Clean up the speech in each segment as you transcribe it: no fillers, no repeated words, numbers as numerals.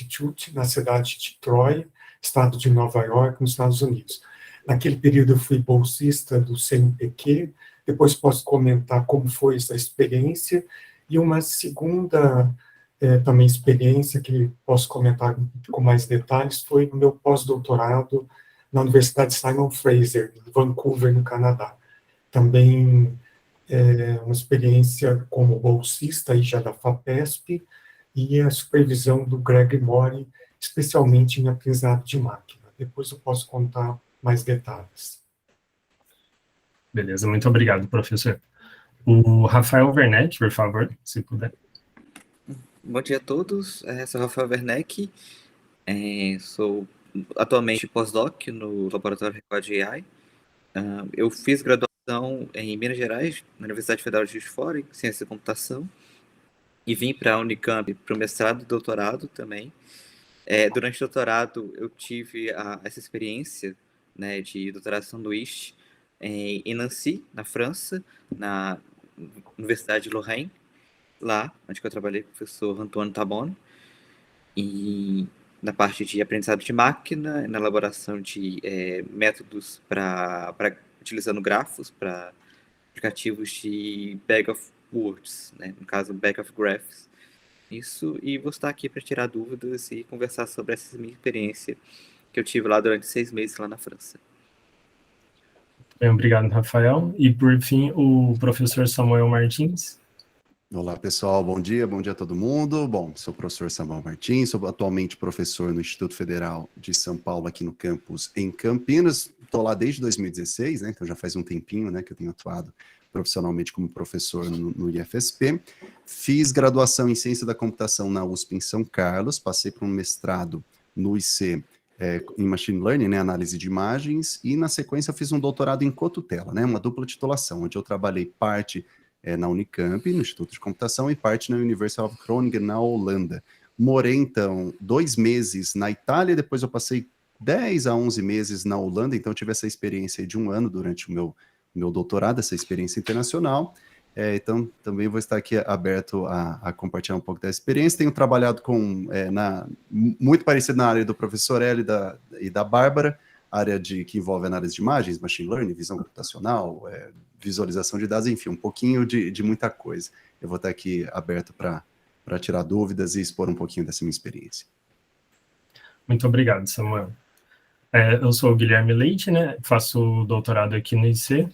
Institute, na cidade de Troy, estado de Nova York, nos Estados Unidos. Naquele período eu fui bolsista do CNPq, depois posso comentar como foi essa experiência, e uma segunda também experiência que posso comentar com mais detalhes foi no meu pós-doutorado na Universidade Simon Fraser, em Vancouver, no Canadá. Também uma experiência como bolsista aí já da FAPESP e a supervisão do Greg Mori, especialmente em aprendizado de máquina. Depois eu posso contar mais detalhes. Beleza, muito obrigado, professor. O Rafael Werneck, por favor, se puder. Bom dia a todos, sou Rafael Werneck, sou atualmente pós-doc no Laboratório Record AI. Eu fiz graduação em Minas Gerais, na Universidade Federal de Juiz de Fora, em Ciência da Computação, e vim para a Unicamp para o mestrado e doutorado também. Durante o doutorado, eu tive essa experiência, né, de doutorado sanduíche em Nancy, na França, na Universidade de Lorraine, lá onde eu trabalhei com o professor Antoine Tabon, e na parte de aprendizado de máquina, na elaboração de métodos para utilizando grafos para aplicativos de Bag of Words, né, no caso Bag of Graphs. Isso, e vou estar aqui para tirar dúvidas e conversar sobre essa minha experiência que eu tive lá durante 6 meses lá na França. Bem, obrigado, Rafael. E, por fim, o professor Samuel Martins. Olá, pessoal. Bom dia a todo mundo. Bom, sou o professor Samuel Martins, sou atualmente professor no Instituto Federal de São Paulo, aqui no campus em Campinas. Estou lá desde 2016, né, então já faz um tempinho, né, que eu tenho atuado profissionalmente como professor no IFSP. Fiz graduação em Ciência da Computação na USP em São Carlos, passei por um mestrado no IC em Machine Learning, né, análise de imagens, e na sequência eu fiz um doutorado em cotutela, né, uma dupla titulação, onde eu trabalhei parte na Unicamp, no Instituto de Computação, e parte na University of Groningen, na Holanda. Morei, então, 2 meses na Itália, depois eu passei 10 a 11 meses na Holanda, então eu tive essa experiência de 1 ano durante o meu doutorado, essa experiência internacional. Então, também vou estar aqui aberto a compartilhar um pouco dessa experiência. Tenho trabalhado muito parecido na área do professor Eli e da Bárbara, área que envolve análise de imagens, machine learning, visão computacional, visualização de dados, enfim, um pouquinho de muita coisa. Eu vou estar aqui aberto para tirar dúvidas e expor um pouquinho dessa minha experiência. Muito obrigado, Samuel. Eu sou o Guilherme Leite, né? Faço doutorado aqui no IC.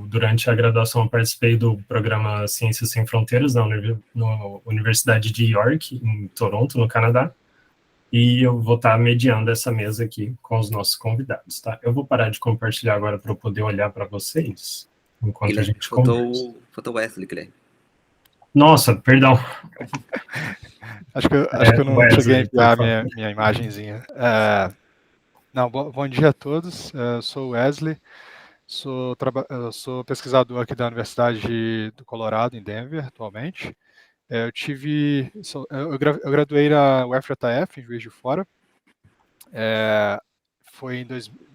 Durante a graduação eu participei do programa Ciências Sem Fronteiras na Universidade de York, em Toronto, no Canadá, e eu vou estar mediando essa mesa aqui com os nossos convidados, tá? Eu vou parar de compartilhar agora para eu poder olhar para vocês, enquanto Guilherme, a gente conversa. Faltou o Wesley, Guilherme. Nossa, perdão. Acho que eu não Wesley, cheguei a enviar minha imagenzinha. Bom dia a todos, eu sou o Wesley. Eu sou pesquisador aqui da Universidade do Colorado, em Denver, atualmente. Eu graduei na UFJF, em Juiz de Fora. Foi em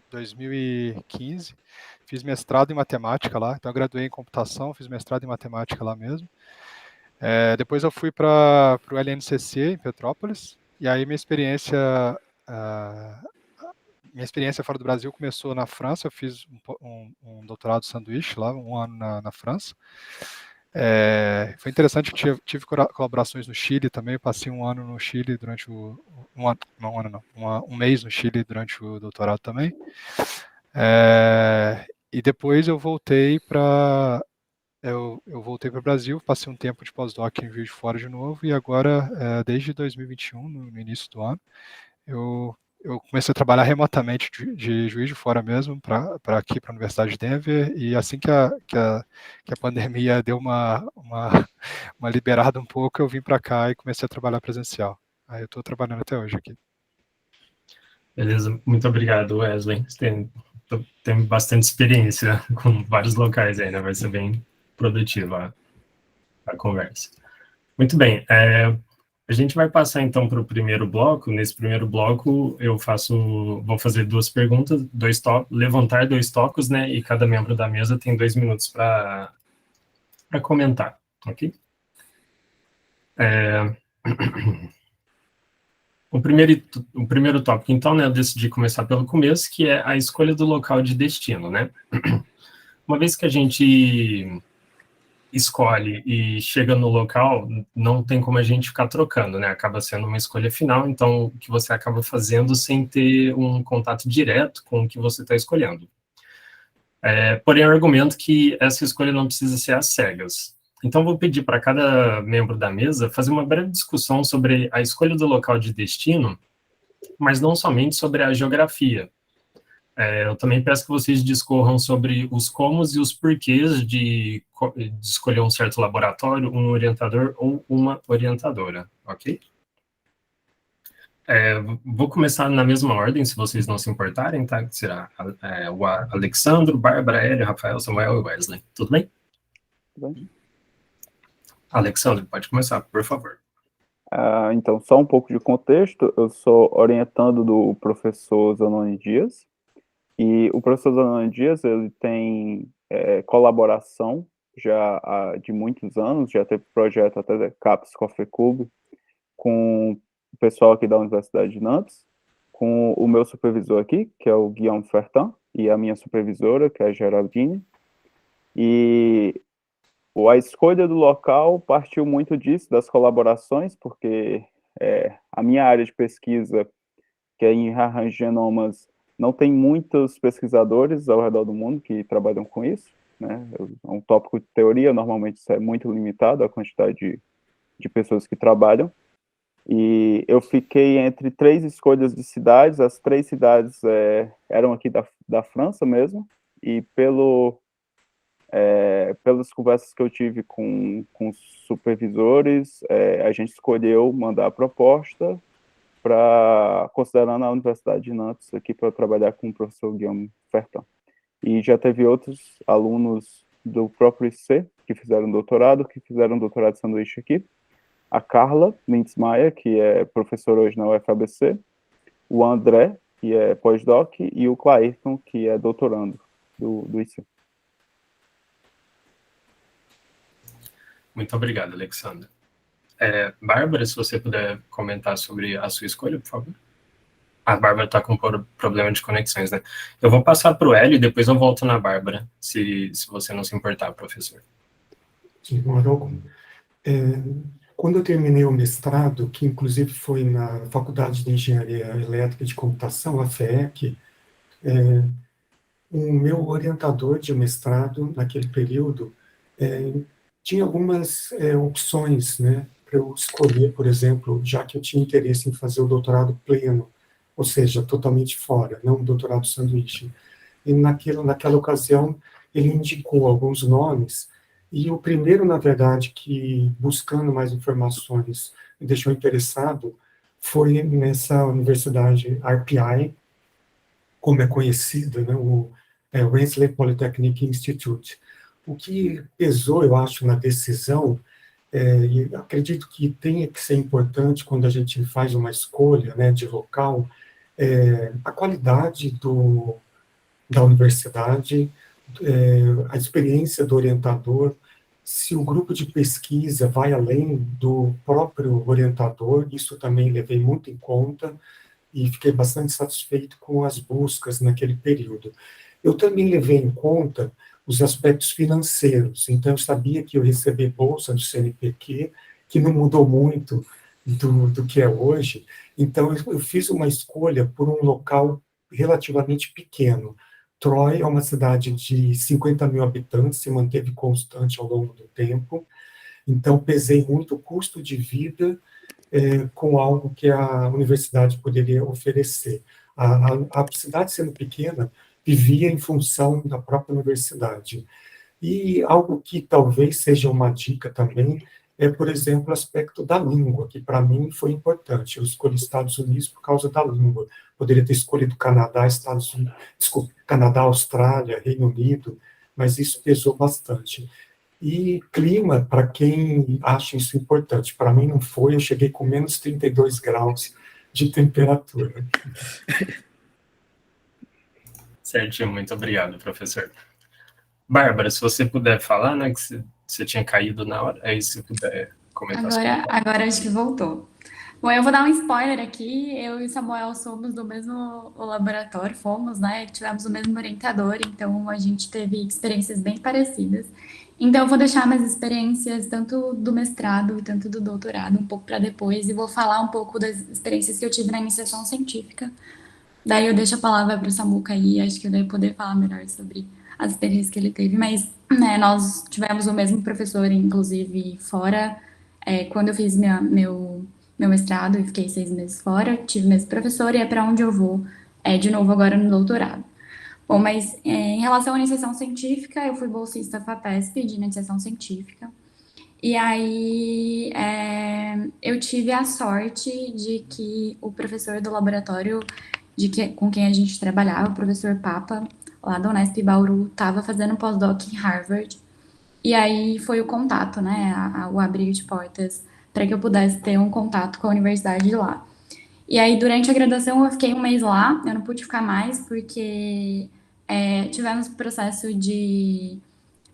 2015. Fiz mestrado em matemática lá. Então, eu graduei em computação, fiz mestrado em matemática lá mesmo. Depois eu fui para o LNCC, em Petrópolis. E aí minha experiência fora do Brasil começou na França. Eu fiz um doutorado sanduíche lá, 1 ano na França. Foi interessante que tive colaborações no Chile também. Eu passei 1 ano no Chile durante um mês no Chile durante o doutorado também. E depois eu voltei para o Brasil, passei um tempo de pós-doc em Juiz de Fora de novo, e agora, desde 2021, no início do ano, eu comecei a trabalhar remotamente de Juiz de Fora mesmo, para aqui, para a Universidade de Denver, e assim que a pandemia deu uma liberada um pouco, eu vim para cá e comecei a trabalhar presencial. Aí eu estou trabalhando até hoje aqui. Beleza, muito obrigado, Wesley. Você tem bastante experiência com vários locais aí, né? Vai ser bem produtiva a conversa. Muito bem, a gente vai passar então para o primeiro bloco. Nesse primeiro bloco eu vou fazer 2 perguntas, levantar 2 tópicos, né? E cada membro da mesa tem 2 minutos para comentar, ok? O primeiro tópico, então, né, eu decidi começar pelo começo, que é a escolha do local de destino, né? Uma vez que a gente escolhe e chega no local, não tem como a gente ficar trocando, né? Acaba sendo uma escolha final, então, o que você acaba fazendo sem ter um contato direto com o que você está escolhendo. Porém, eu argumento que essa escolha não precisa ser às cegas. Então, vou pedir para cada membro da mesa fazer uma breve discussão sobre a escolha do local de destino, mas não somente sobre a geografia. Eu também peço que vocês discorram sobre os comos e os porquês de escolher um certo laboratório, um orientador ou uma orientadora, ok? Vou começar na mesma ordem, se vocês não se importarem, tá? Será o Alexandro, Bárbara, Hélio, Rafael, Samuel e Wesley. Tudo bem? Tudo bem. Alexandre, pode começar, por favor. Então, só um pouco de contexto, eu sou orientando do professor Zanoni Dias, e o professor Zanoni Dias, ele tem colaboração já de muitos anos, já teve projeto até da CAPES Coffee Club, com o pessoal aqui da Universidade de Nantes, com o meu supervisor aqui, que é o Guillaume Fertin, e a minha supervisora, que é a Geraldine, e a escolha do local partiu muito disso, das colaborações, porque a minha área de pesquisa, que é em rearranjo de genomas, não tem muitos pesquisadores ao redor do mundo que trabalham com isso, né? É um tópico de teoria, normalmente isso é muito limitado, a quantidade de pessoas que trabalham. E eu fiquei entre 3 escolhas de cidades, as 3 cidades eram aqui da França mesmo, e pelas conversas que eu tive com os supervisores, a gente escolheu mandar a proposta considerando a Universidade de Nantes aqui para trabalhar com o professor Guillaume Fertin. E já teve outros alunos do próprio IC que fizeram doutorado de sanduíche aqui. A Carla Lindsmayer, que é professora hoje na UFABC, o André, que é pós-doc, e o Clairton, que é doutorando do IC. Muito obrigado, Alexandre. Bárbara, se você puder comentar sobre a sua escolha, por favor. A Bárbara está com problema de conexões, né? Eu vou passar para o Hélio e depois eu volto na Bárbara, se você não se importar, professor. De modo algum. Quando eu terminei o mestrado, que inclusive foi na Faculdade de Engenharia Elétrica e de Computação, a FEEC, o meu orientador de mestrado, naquele período, tinha algumas opções, né, para eu escolher, por exemplo, já que eu tinha interesse em fazer o doutorado pleno, ou seja, totalmente fora, não um doutorado sanduíche. E naquela ocasião, ele indicou alguns nomes, e o primeiro, na verdade, que, buscando mais informações, me deixou interessado, foi nessa universidade RPI, como é conhecida, né, o Rensselaer Polytechnic Institute. O que pesou, eu acho, na decisão, e acredito que tenha que ser importante quando a gente faz uma escolha, né, de local, a qualidade da universidade, a experiência do orientador, se o grupo de pesquisa vai além do próprio orientador, isso também levei muito em conta e fiquei bastante satisfeito com as buscas naquele período. Eu também levei em conta os aspectos financeiros, então eu sabia que eu recebi bolsa do CNPq, que não mudou muito do que é hoje, então eu fiz uma escolha por um local relativamente pequeno. Troy é uma cidade de 50 mil habitantes, se manteve constante ao longo do tempo, então pesei muito o custo de vida com algo que a universidade poderia oferecer. A cidade sendo pequena, vivia em função da própria universidade. E algo que talvez seja uma dica também por exemplo, o aspecto da língua, que para mim foi importante. Eu escolhi Estados Unidos por causa da língua. Poderia ter escolhido Canadá, Canadá, Austrália, Reino Unido, mas isso pesou bastante. E clima, para quem acha isso importante, para mim não foi, eu cheguei com menos 32 graus de temperatura. Certinho, muito obrigado, professor. Bárbara, se você puder falar, né, que você tinha caído na hora, aí se puder comentar. Agora acho que voltou. Bom, eu vou dar um spoiler aqui. Eu e Samuel somos do mesmo laboratório, fomos, né? Tivemos o mesmo orientador, então a gente teve experiências bem parecidas. Então, eu vou deixar minhas experiências, tanto do mestrado e tanto do doutorado, um pouco para depois, e vou falar um pouco das experiências que eu tive na iniciação científica. Daí eu deixo a palavra para o Samuca aí, acho que eu devo poder falar melhor sobre as experiências que ele teve, mas né, nós tivemos o mesmo professor, inclusive, fora. Quando eu fiz meu mestrado e fiquei 6 meses fora, tive o mesmo professor e é para onde eu vou de novo agora no doutorado. Bom, mas em relação à iniciação científica, eu fui bolsista FAPESP de iniciação científica. E aí eu tive a sorte de que o professor do laboratório com quem a gente trabalhava, o professor Papa, lá da Unesp Bauru, estava fazendo pós-doc em Harvard. E aí foi o contato, né, o abrir de portas para que eu pudesse ter um contato com a universidade de lá. E aí, durante a graduação, eu fiquei 1 mês lá, eu não pude ficar mais, porque tivemos processo de.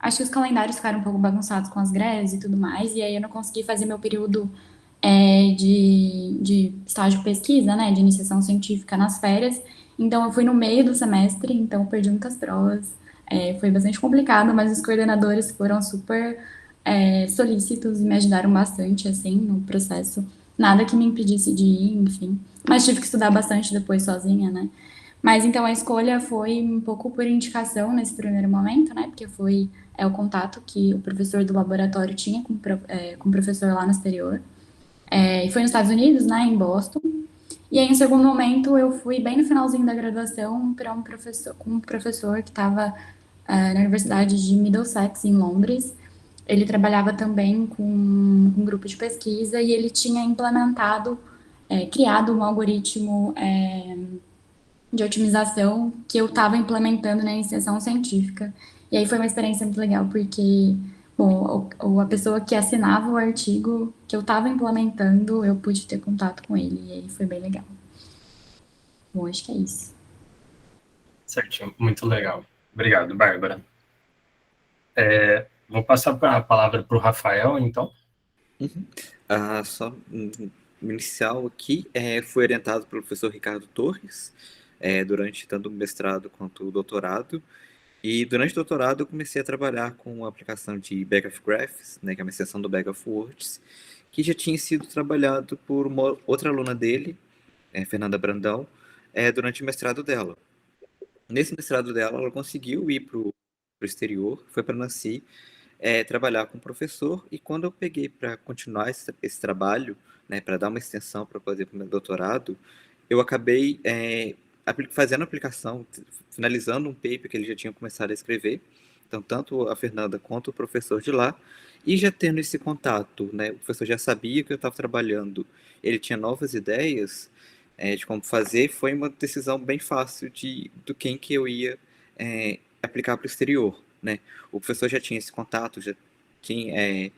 Acho que os calendários ficaram um pouco bagunçados com as greves e tudo mais, e aí eu não consegui fazer meu período de estágio pesquisa, né, de iniciação científica nas férias. Então, eu fui no meio do semestre, então eu perdi muitas provas. Foi bastante complicado, mas os coordenadores foram super solícitos e me ajudaram bastante, assim, no processo. Nada que me impedisse de ir, enfim. Mas tive que estudar bastante depois sozinha, né? Mas então a escolha foi um pouco por indicação nesse primeiro momento, né? Porque foi o contato que o professor do laboratório tinha com o professor lá no exterior. E foi nos Estados Unidos, né? Em Boston. E aí, em segundo momento, eu fui bem no finalzinho da graduação para com um professor que estava na Universidade de Middlesex, em Londres. Ele trabalhava também com um grupo de pesquisa e ele tinha implementado, criado um algoritmo de otimização que eu estava implementando na iniciação científica. E aí foi uma experiência muito legal, porque bom, a pessoa que assinava o artigo que eu estava implementando, eu pude ter contato com ele, e aí foi bem legal. Bom, acho que é isso. Certinho, muito legal. Obrigado, Bárbara. Vou passar a palavra para o Rafael, então. Só inicial aqui, fui orientado pelo professor Ricardo Torres, durante tanto o mestrado quanto o doutorado. E durante o doutorado eu comecei a trabalhar com a aplicação de Bag of Graphs, né, que é uma extensão do Bag of Words, que já tinha sido trabalhado por uma outra aluna dele, Fernanda Brandão, durante o mestrado dela. Nesse mestrado dela, ela conseguiu ir para o exterior, foi para Nancy, trabalhar com o professor, e quando eu peguei para continuar esse trabalho, né, para dar uma extensão para fazer o meu doutorado, eu acabei fazendo a aplicação, finalizando um paper que ele já tinha começado a escrever, então tanto a Fernanda quanto o professor de lá, e já tendo esse contato, né, o professor já sabia que eu estava trabalhando, ele tinha novas ideias de como fazer, foi uma decisão bem fácil do quem que eu ia aplicar para o exterior, né? O professor já tinha esse contato, já tinha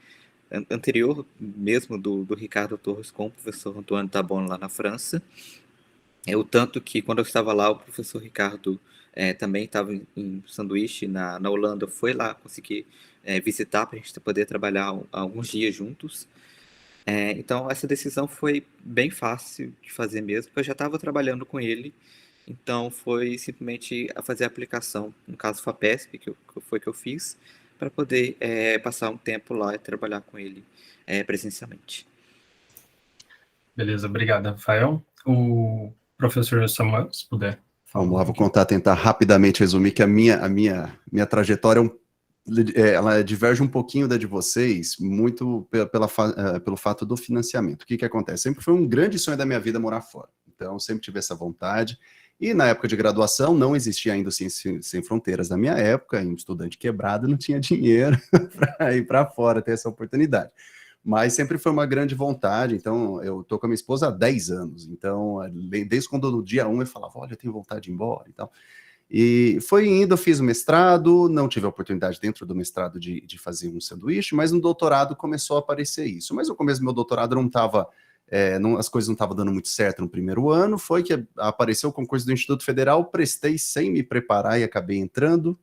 anterior mesmo do Ricardo Torres com o professor Antoine Tabon lá na França. O tanto que quando eu estava lá, o professor Ricardo também estava em Sanduíche, na Holanda, foi lá conseguir visitar para a gente poder trabalhar alguns dias juntos. Então, essa decisão foi bem fácil de fazer mesmo, porque eu já estava trabalhando com ele, então foi simplesmente a fazer a aplicação, no caso FAPESP, que eu fiz, para poder passar um tempo lá e trabalhar com ele presencialmente. Beleza, obrigado, Rafael. O professor Samuel, se puder falar. Vamos lá, tentar rapidamente resumir que a minha trajetória ela diverge um pouquinho da de vocês, muito pelo fato do financiamento. O que acontece? Sempre foi um grande sonho da minha vida morar fora. Então, sempre tive essa vontade. E na época de graduação, não existia ainda o Ciências Sem Fronteiras na minha época, um estudante quebrado não tinha dinheiro para ir para fora, ter essa oportunidade. Mas sempre foi uma grande vontade, então eu estou com a minha esposa há 10 anos, então desde quando no dia 1 eu falava, olha, eu tenho vontade de ir embora e tal. E foi indo, eu fiz o mestrado, não tive a oportunidade dentro do mestrado de fazer um sanduíche, mas no doutorado começou a aparecer isso. Mas no começo do meu doutorado não estava, as coisas não estavam dando muito certo no primeiro ano, foi que apareceu o concurso do Instituto Federal, prestei sem me preparar e acabei entrando.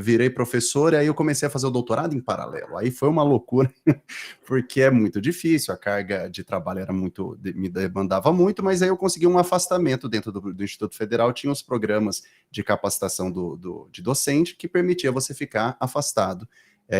virei professor e aí eu comecei a fazer o doutorado em paralelo. Aí foi uma loucura, porque é muito difícil, a carga de trabalho era muito, me demandava muito, mas aí eu consegui um afastamento dentro do Instituto Federal, tinha os programas de capacitação de docente que permitia você ficar afastado,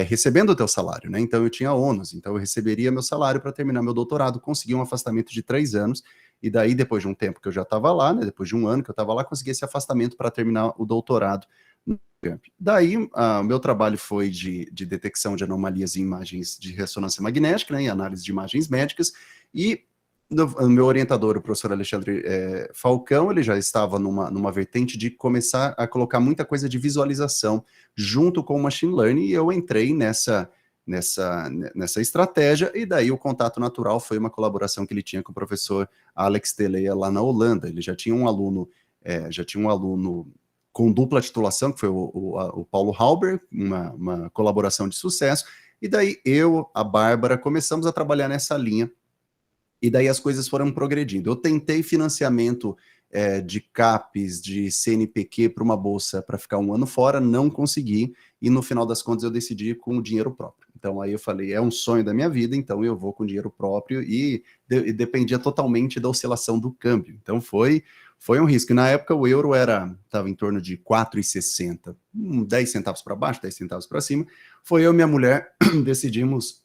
recebendo o teu salário, né? Então eu tinha ônus, então eu receberia meu salário para terminar meu doutorado, consegui um afastamento de 3 anos, e daí depois de um tempo que eu já estava lá, né, depois de um ano que eu estava lá, consegui esse afastamento para terminar o doutorado no camp. Daí o meu trabalho foi de detecção de anomalias em imagens de ressonância magnética, né, em análise de imagens médicas, e o meu orientador, o professor Alexandre Falcão, ele já estava numa vertente de começar a colocar muita coisa de visualização junto com o machine learning, e eu entrei nessa estratégia, e daí o contato natural foi uma colaboração que ele tinha com o professor Alex Teleia lá na Holanda. Ele já tinha um aluno com dupla titulação, que foi o Paulo Halber, uma colaboração de sucesso, e daí eu, a Bárbara, começamos a trabalhar nessa linha, e daí as coisas foram progredindo. Eu tentei financiamento de CAPES, de CNPq para uma bolsa para ficar um ano fora, não consegui, e no final das contas eu decidi com o dinheiro próprio. Então aí eu falei, é um sonho da minha vida, então eu vou com dinheiro próprio, e dependia totalmente da oscilação do câmbio. Então foi um risco. E na época o euro estava em torno de 4,60, 10 centavos para baixo, 10 centavos para cima. Foi eu e minha mulher, decidimos,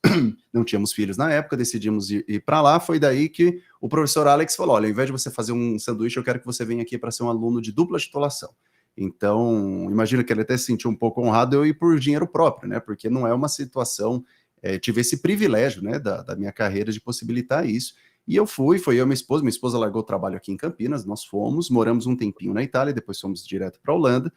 não tínhamos filhos na época, decidimos ir para lá. Foi daí que o professor Alex falou, olha, ao invés de você fazer um sanduíche, eu quero que você venha aqui para ser um aluno de dupla titulação. Então, imagina que ele até se sentiu um pouco honrado eu ir por dinheiro próprio, né? Porque não é uma situação, tive esse privilégio, né, da minha carreira de possibilitar isso. E eu foi eu e minha esposa largou o trabalho aqui em Campinas, nós moramos um tempinho na Itália, depois fomos direto para a Holanda,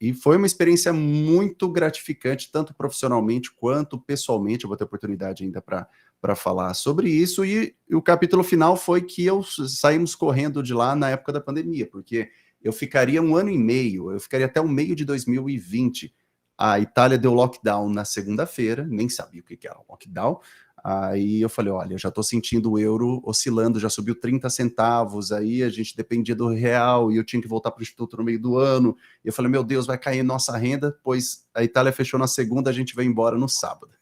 e foi uma experiência muito gratificante, tanto profissionalmente quanto pessoalmente. Eu vou ter oportunidade ainda para falar sobre isso, e o capítulo final foi que saímos correndo de lá na época da pandemia, porque eu ficaria 1 ano e meio, eu ficaria até o meio de 2020, a Itália deu lockdown na segunda-feira, nem sabia o que era lockdown. Aí eu falei, olha, eu já estou sentindo o euro oscilando, já subiu 30 centavos, aí a gente dependia do real, e eu tinha que voltar para o Instituto no meio do ano, e eu falei, meu Deus, vai cair nossa renda, pois a Itália fechou na segunda, a gente vai embora no sábado.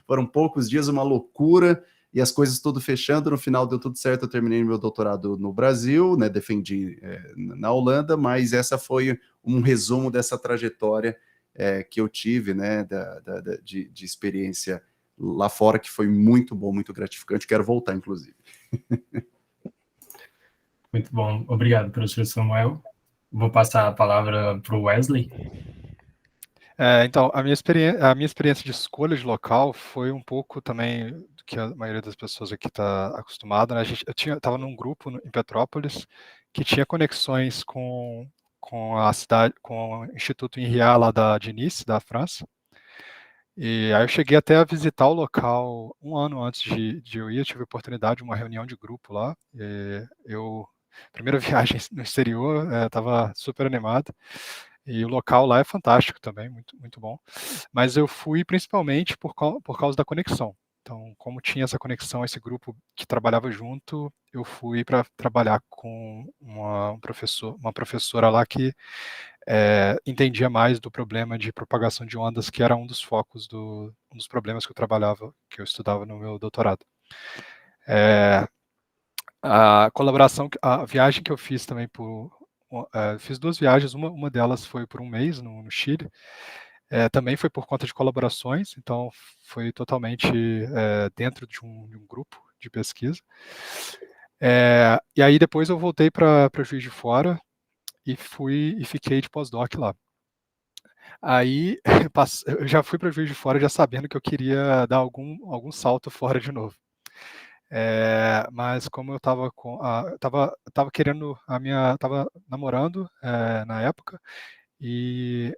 Foram poucos dias, uma loucura, e as coisas tudo fechando, no final deu tudo certo, eu terminei meu doutorado no Brasil, né, defendi na Holanda, mas essa foi um resumo dessa trajetória que eu tive, né, de experiência lá fora, que foi muito bom, muito gratificante. Quero voltar, inclusive. Muito bom. Obrigado, professor Samuel. Vou passar a palavra para o Wesley. Então, a minha experiência de escolha de local foi um pouco também do que a maioria das pessoas aqui está acostumada, né? Eu estava num grupo em Petrópolis que tinha conexões com a cidade, com o Instituto INRIA lá de Nice, da França. E aí eu cheguei até a visitar o local 1 ano antes de eu ir. Eu tive a oportunidade de uma reunião de grupo lá. Primeira viagem no exterior, estava super animado. E o local lá é fantástico também, muito, muito bom. Mas eu fui principalmente por causa da conexão. Então, como tinha essa conexão, esse grupo que trabalhava junto, eu fui para trabalhar com uma professora lá que entendia mais do problema de propagação de ondas, que era um dos focos um dos problemas que eu estudava no meu doutorado. A viagem que eu fiz também fiz 2 viagens, uma delas foi por 1 mês no Chile, também foi por conta de colaborações, então foi totalmente dentro de um grupo de pesquisa. E aí depois eu voltei para Juiz de Fora e fiquei de pós-doc lá. Aí eu já fui para Juiz de Fora já sabendo que eu queria dar algum salto fora de novo. Mas como eu estava estava namorando na época, e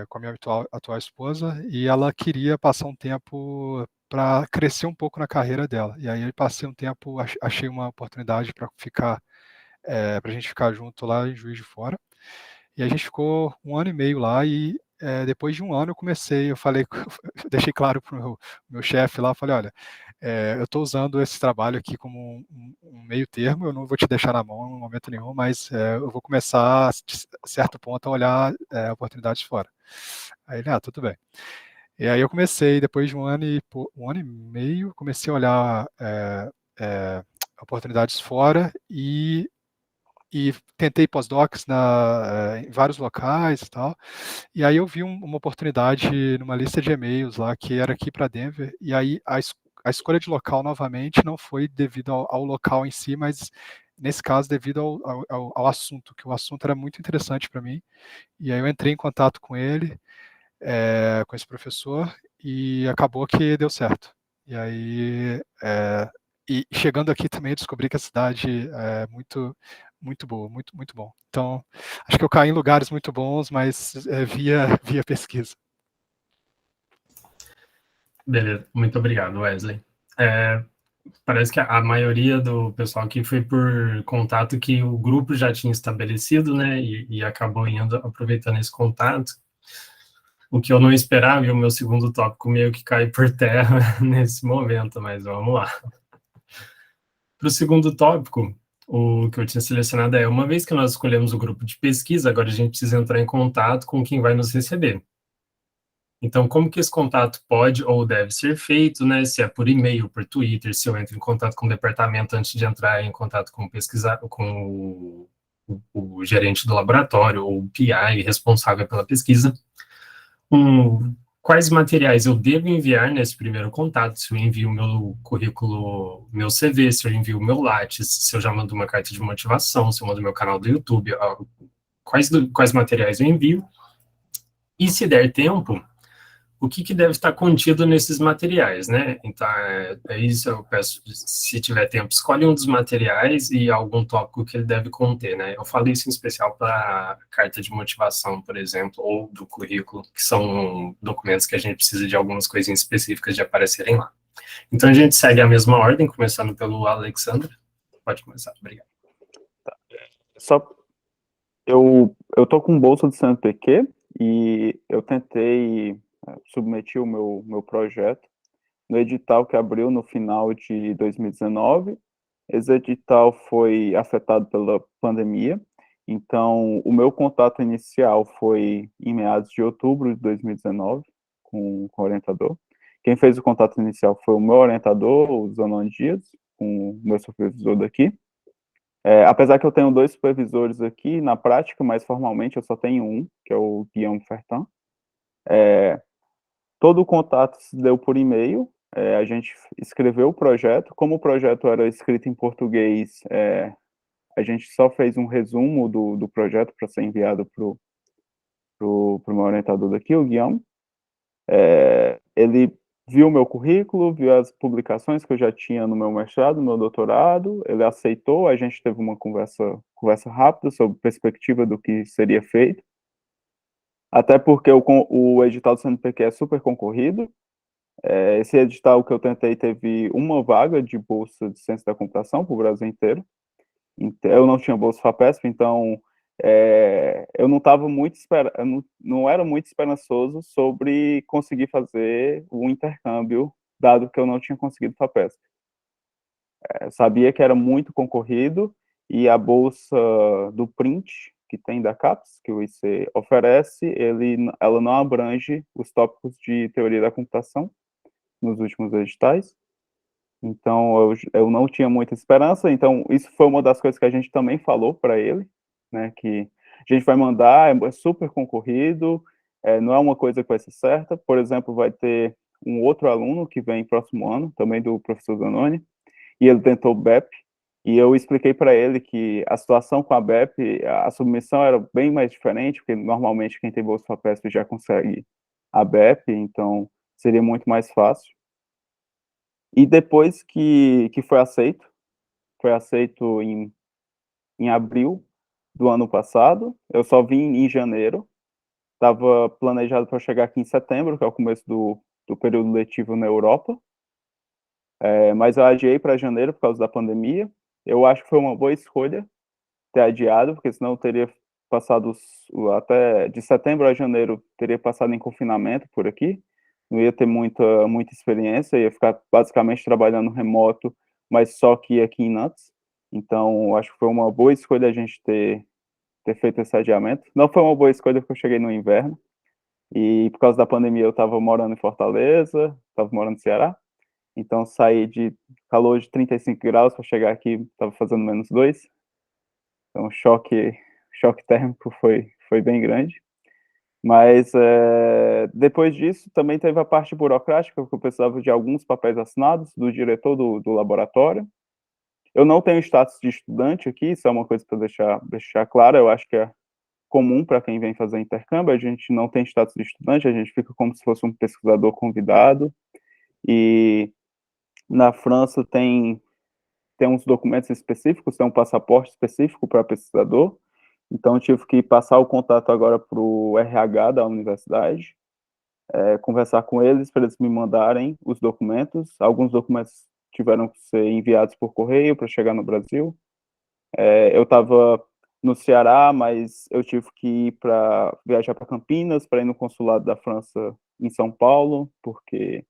com a minha atual esposa, e ela queria passar um tempo para crescer um pouco na carreira dela. E aí eu passei um tempo, achei uma oportunidade para a gente ficar junto lá em Juiz de Fora. E a gente ficou 1 ano e meio lá, e depois de 1 ano eu deixei claro para o meu chefe lá, falei, olha, eu estou usando esse trabalho aqui como um meio termo, eu não vou te deixar na mão em momento nenhum, mas eu vou começar, de certo ponto, a olhar oportunidades fora. Aí ele, tudo bem. E aí eu comecei, depois de um ano e meio, comecei a olhar oportunidades fora e tentei pós-docs em vários locais e tal. E aí eu vi uma oportunidade numa lista de e-mails lá que era aqui para Denver. E aí a escolha de local novamente não foi devido ao local em si, mas nesse caso devido ao assunto, que o assunto era muito interessante para mim. E aí eu entrei em contato com ele, com esse professor, e acabou que deu certo. E aí, e chegando aqui também descobri que a cidade é muito boa, muito bom. Então, acho que eu caí em lugares muito bons, mas via pesquisa. Beleza, muito obrigado, Wesley. Parece que a maioria do pessoal aqui foi por contato que o grupo já tinha estabelecido, né, e acabou aproveitando esse contato. O que eu não esperava, e o meu segundo tópico meio que cai por terra nesse momento, mas vamos lá. Para o segundo tópico, o que eu tinha selecionado uma vez que nós escolhemos o grupo de pesquisa, agora a gente precisa entrar em contato com quem vai nos receber. Então, como que esse contato pode ou deve ser feito, né? Se é por e-mail, por Twitter, se eu entro em contato com o departamento antes de entrar em contato com o gerente do laboratório, ou o PI responsável pela pesquisa. Quais materiais eu devo enviar nesse primeiro contato, se eu envio o meu currículo, meu CV, se eu envio o meu Lattes, se eu já mando uma carta de motivação, se eu mando meu canal do YouTube, quais materiais eu envio, e se der tempo, o que deve estar contido nesses materiais, né? Então, isso eu peço, se tiver tempo, escolhe um dos materiais e algum tópico que ele deve conter, né? Eu falo isso em especial para carta de motivação, por exemplo, ou do currículo, que são documentos que a gente precisa de algumas coisinhas específicas de aparecerem lá. Então, a gente segue a mesma ordem, começando pelo Alexandre. Pode começar, obrigado. Eu tô com bolsa do CNPq e eu tentei submeter o meu projeto no edital que abriu no final de 2019. Esse edital foi afetado pela pandemia, então o meu contato inicial foi em meados de outubro de 2019 com o orientador. Quem fez o contato inicial foi o meu orientador, o Zanon Dias, com o meu supervisor daqui. Apesar que eu tenho 2 supervisores aqui, na prática, mas formalmente eu só tenho um, que é o Guillaume Fertan. Todo o contato se deu por e-mail, a gente escreveu o projeto. Como o projeto era escrito em português, a gente só fez um resumo do projeto para ser enviado para o meu orientador daqui, o Guillaume. Ele viu o meu currículo, viu as publicações que eu já tinha no meu mestrado, no meu doutorado, ele aceitou, a gente teve uma conversa rápida sobre perspectiva do que seria feito, até porque o edital do CNPq é super concorrido. Esse edital que eu tentei teve uma vaga de bolsa de ciência da computação para o Brasil inteiro. Eu não tinha bolsa FAPESP, então eu não estava não era muito esperançoso sobre conseguir fazer o intercâmbio, dado que eu não tinha conseguido FAPESP. Sabia que era muito concorrido e a bolsa do Print, que tem da CAPES, que o IC oferece, ela não abrange os tópicos de teoria da computação nos últimos editais. Então, eu não tinha muita esperança, então isso foi uma das coisas que a gente também falou para ele, né, que a gente vai mandar, é super concorrido, não é uma coisa que vai ser certa. Por exemplo, vai ter um outro aluno que vem próximo ano, também do professor Zanoni, e ele tentou BEP, e eu expliquei para ele que a situação com a BEP, a submissão era bem mais diferente, porque normalmente quem tem bolsa FAPESP já consegue a BEP, então seria muito mais fácil. E depois que foi aceito em abril do ano passado, eu só vim em janeiro, estava planejado para chegar aqui em setembro, que é o começo do período letivo na Europa, mas eu adiei para janeiro por causa da pandemia. Eu acho que foi uma boa escolha ter adiado, porque senão eu teria passado até de setembro a janeiro, teria passado em confinamento por aqui, não ia ter muita experiência, ia ficar basicamente trabalhando remoto, mas só que aqui em Nantes. Então, acho que foi uma boa escolha a gente ter feito esse adiamento. Não foi uma boa escolha porque eu cheguei no inverno, e por causa da pandemia eu estava morando em Fortaleza, estava morando no Ceará, então saí de calor de 35 graus para chegar aqui, estava fazendo -2, então o choque térmico foi bem grande. Mas depois disso também teve a parte burocrática, porque eu precisava de alguns papéis assinados do diretor do laboratório. Eu não tenho status de estudante aqui, isso é uma coisa para deixar claro, eu acho que é comum para quem vem fazer intercâmbio, a gente não tem status de estudante, a gente fica como se fosse um pesquisador convidado, e na França tem uns documentos específicos, tem um passaporte específico para pesquisador, então eu tive que passar o contato agora para o RH da universidade, conversar com eles para eles me mandarem os documentos. Alguns documentos tiveram que ser enviados por correio para chegar no Brasil. Eu estava no Ceará, mas eu tive que viajar para Campinas para ir no consulado da França em São Paulo, porque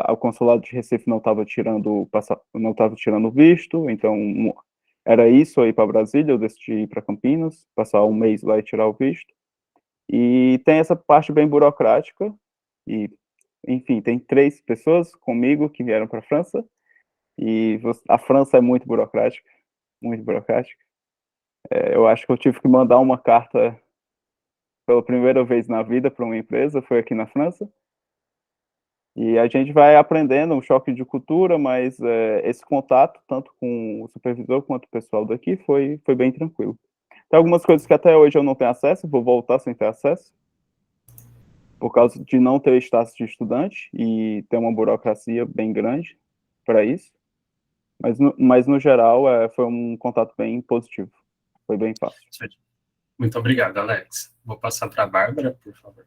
o consulado de Recife não estava tirando o visto, então era isso, eu ir para Brasília, eu decidi ir para Campinas, passar um mês lá e tirar o visto. E tem essa parte bem burocrática, e, enfim, tem 3 pessoas comigo que vieram para a França, e a França é muito burocrática, muito burocrática. Eu acho que eu tive que mandar uma carta pela primeira vez na vida para uma empresa, foi aqui na França, e a gente vai aprendendo um choque de cultura, mas esse contato, tanto com o supervisor quanto o pessoal daqui, foi bem tranquilo. Tem algumas coisas que até hoje eu não tenho acesso, vou voltar sem ter acesso, por causa de não ter status de estudante e ter uma burocracia bem grande para isso. Mas no geral, foi um contato bem positivo. Foi bem fácil. Muito obrigado, Alex. Vou passar para a Bárbara, por favor.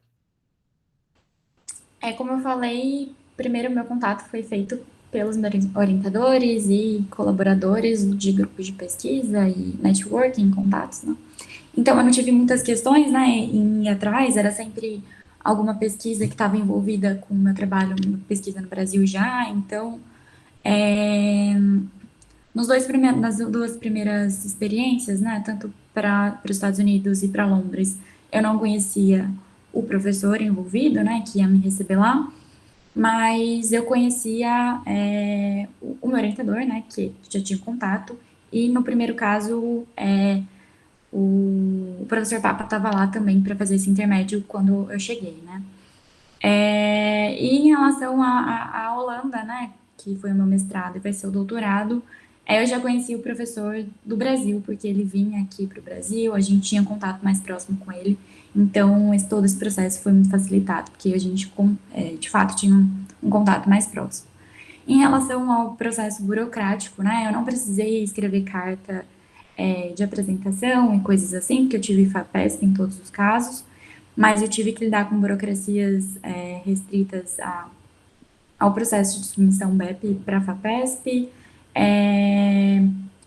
Como eu falei, primeiro meu contato foi feito pelos meus orientadores e colaboradores de grupos de pesquisa e networking, contatos, né? Então, eu não tive muitas questões, né, em ir atrás, era sempre alguma pesquisa que estava envolvida com o meu trabalho, pesquisa no Brasil já, então, nas 2 primeiras experiências, né, tanto para os Estados Unidos e para Londres, eu não conhecia o professor envolvido, né, que ia me receber lá, mas eu conhecia o meu orientador, né, que já tinha contato, e no primeiro caso, o professor Papa estava lá também para fazer esse intermédio quando eu cheguei, né. E em relação à Holanda, né, que foi o meu mestrado e vai ser o doutorado, eu já conheci o professor do Brasil, porque ele vinha aqui para o Brasil, a gente tinha contato mais próximo com ele, então todo esse processo foi muito facilitado, porque a gente, de fato, tinha um contato mais próximo. Em relação ao processo burocrático, né, eu não precisei escrever carta de apresentação e coisas assim, porque eu tive FAPESP em todos os casos, mas eu tive que lidar com burocracias restritas ao processo de submissão BEP para a FAPESP.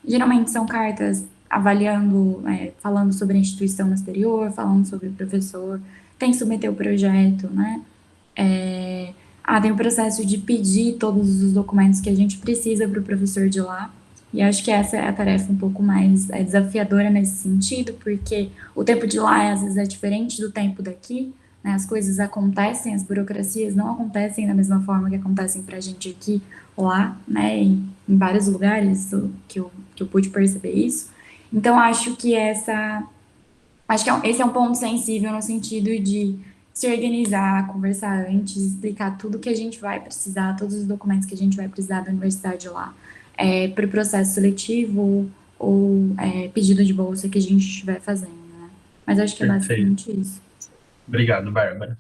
Geralmente são cartas avaliando, falando sobre a instituição no exterior, falando sobre o professor, tem que submeter o projeto, né? Tem o processo de pedir todos os documentos que a gente precisa para o professor de lá, e acho que essa é a tarefa um pouco mais desafiadora nesse sentido, porque o tempo de lá, às vezes, é diferente do tempo daqui, né? As coisas acontecem, as burocracias não acontecem da mesma forma que acontecem para a gente aqui, lá, né? Em vários lugares que eu pude perceber isso. Então, acho que esse é um ponto sensível no sentido de se organizar, conversar antes, explicar tudo que a gente vai precisar, todos os documentos que a gente vai precisar da universidade lá, para o processo seletivo ou pedido de bolsa que a gente estiver fazendo, né? Mas acho que é basicamente isso. Obrigado, Bárbara.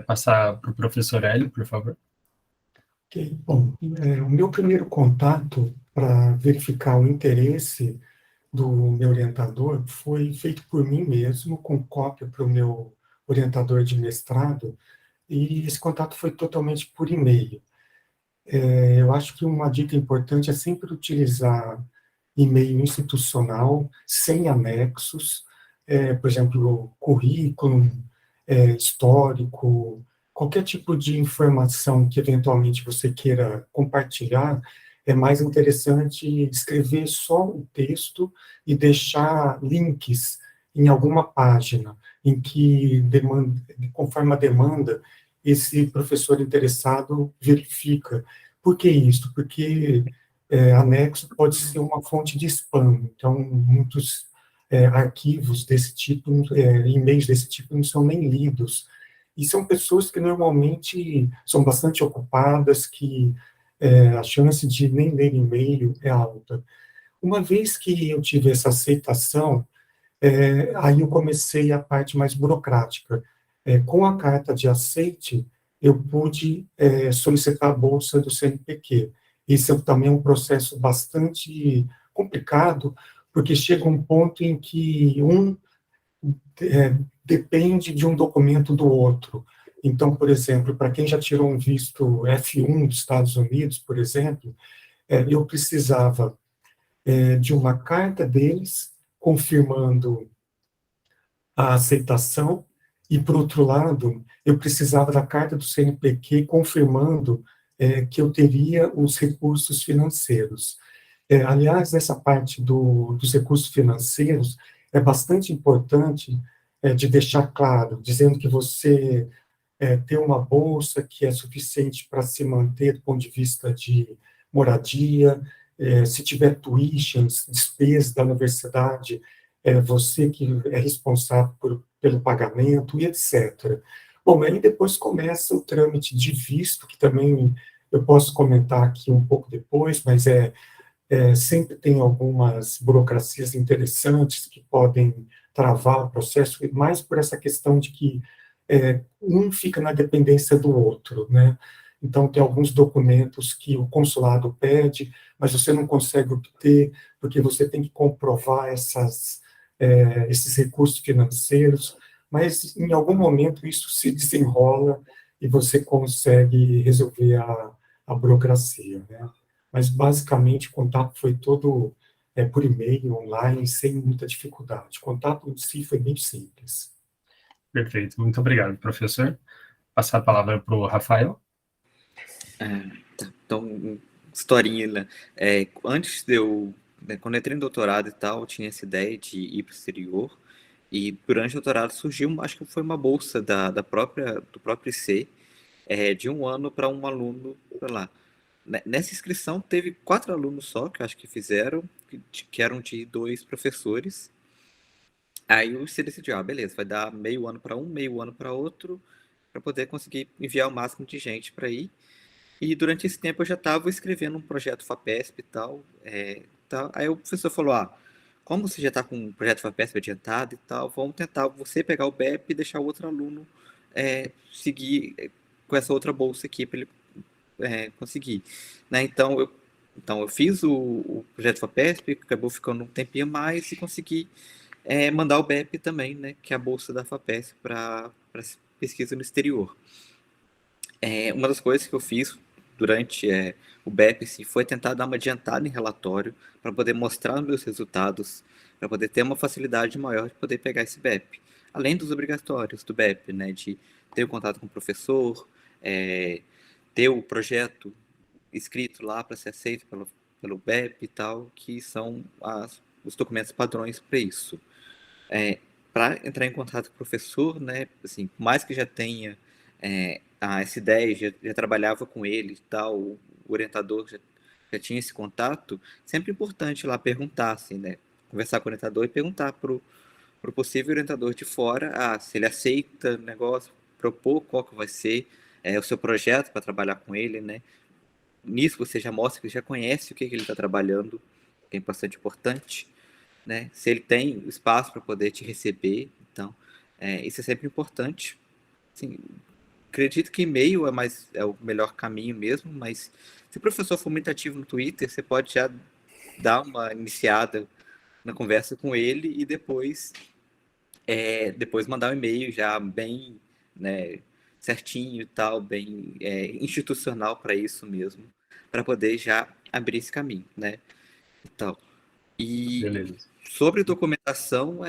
Passar para o professor Hélio, por favor. Ok, bom, o meu primeiro contato para verificar o interesse do meu orientador foi feito por mim mesmo, com cópia para o meu orientador de mestrado, e esse contato foi totalmente por e-mail. Eu acho que uma dica importante é sempre utilizar e-mail institucional, sem anexos, por exemplo, currículo, histórico, qualquer tipo de informação que eventualmente você queira compartilhar, é mais interessante escrever só o texto e deixar links em alguma página em que, conforme a demanda, esse professor interessado verifica. Por que isso? Porque anexo pode ser uma fonte de spam, então muitos arquivos desse tipo, e-mails desse tipo não são nem lidos, e são pessoas que normalmente são bastante ocupadas, que a chance de nem ler e-mail é alta. Uma vez que eu tive essa aceitação, aí eu comecei a parte mais burocrática. Com a carta de aceite, eu pude solicitar a bolsa do CNPq. Isso também é um processo bastante complicado, porque chega um ponto em que depende de um documento do outro. Então, por exemplo, para quem já tirou um visto F1 dos Estados Unidos, por exemplo, eu precisava de uma carta deles confirmando a aceitação e, por outro lado, eu precisava da carta do CNPq confirmando que eu teria os recursos financeiros. Aliás, essa parte dos recursos financeiros é bastante importante de deixar claro, dizendo que você ter uma bolsa que é suficiente para se manter do ponto de vista de moradia, se tiver tuitions, despesas da universidade, você que é responsável pelo pagamento e etc. Bom, aí depois começa o trâmite de visto, que também eu posso comentar aqui um pouco depois, mas sempre tem algumas burocracias interessantes que podem travar o processo, mais por essa questão de que um fica na dependência do outro, né? Então, tem alguns documentos que o consulado pede, mas você não consegue obter, porque você tem que comprovar esses recursos financeiros, mas em algum momento isso se desenrola e você consegue resolver a burocracia, né? Mas, basicamente, o contato foi todo por e-mail, online, sem muita dificuldade. O contato em si foi bem simples. Perfeito, muito obrigado, professor. Passar a palavra para o Rafael. Então, historinha, né? Antes de eu, né, quando eu entrei no doutorado e tal, eu tinha essa ideia de ir para o exterior, e durante o doutorado surgiu, acho que foi uma bolsa do próprio IC, de 1 ano para um aluno, sei lá. Nessa inscrição teve 4 alunos só, que eu acho que fizeram, que eram de 2 professores. Aí você decidiu, beleza, vai dar meio ano para um, meio ano para outro, para poder conseguir enviar o máximo de gente para ir. E durante esse tempo eu já estava escrevendo um projeto FAPESP e tal, Aí o professor falou, como você já está com um projeto FAPESP adiantado e tal, vamos tentar você pegar o BEP e deixar o outro aluno seguir com essa outra bolsa aqui para ele conseguir. Né? Então eu fiz o projeto FAPESP, acabou ficando um tempinho a mais e consegui mandar o BEP também, né, que é a bolsa da FAPESP para pesquisa no exterior. Uma das coisas que eu fiz durante o BEP assim, foi tentar dar uma adiantada em relatório para poder mostrar os meus resultados, para poder ter uma facilidade maior de poder pegar esse BEP. Além dos obrigatórios do BEP, né, de ter o contato com o professor, ter o projeto escrito lá para ser aceito pelo BEP e tal, que são os documentos padrões para isso. Para entrar em contato com o professor, né, assim, por mais que já tenha essa ideia, já trabalhava com ele e tal, o orientador já tinha esse contato, sempre importante lá perguntar, assim, né, conversar com o orientador e perguntar para o possível orientador de fora, se ele aceita o negócio, propor qual que vai ser o seu projeto para trabalhar com ele, né. Nisso você já mostra que já conhece o que ele está trabalhando, que é bastante importante, né? Se ele tem espaço para poder te receber, então isso é sempre importante. Assim, acredito que e-mail é o melhor caminho mesmo, mas se o professor for muito ativo no Twitter, você pode já dar uma iniciada na conversa com ele e depois mandar um e-mail já bem, né, certinho e tal, bem institucional para isso mesmo, para poder já abrir esse caminho, né? Então, e Beleza. sobre documentação,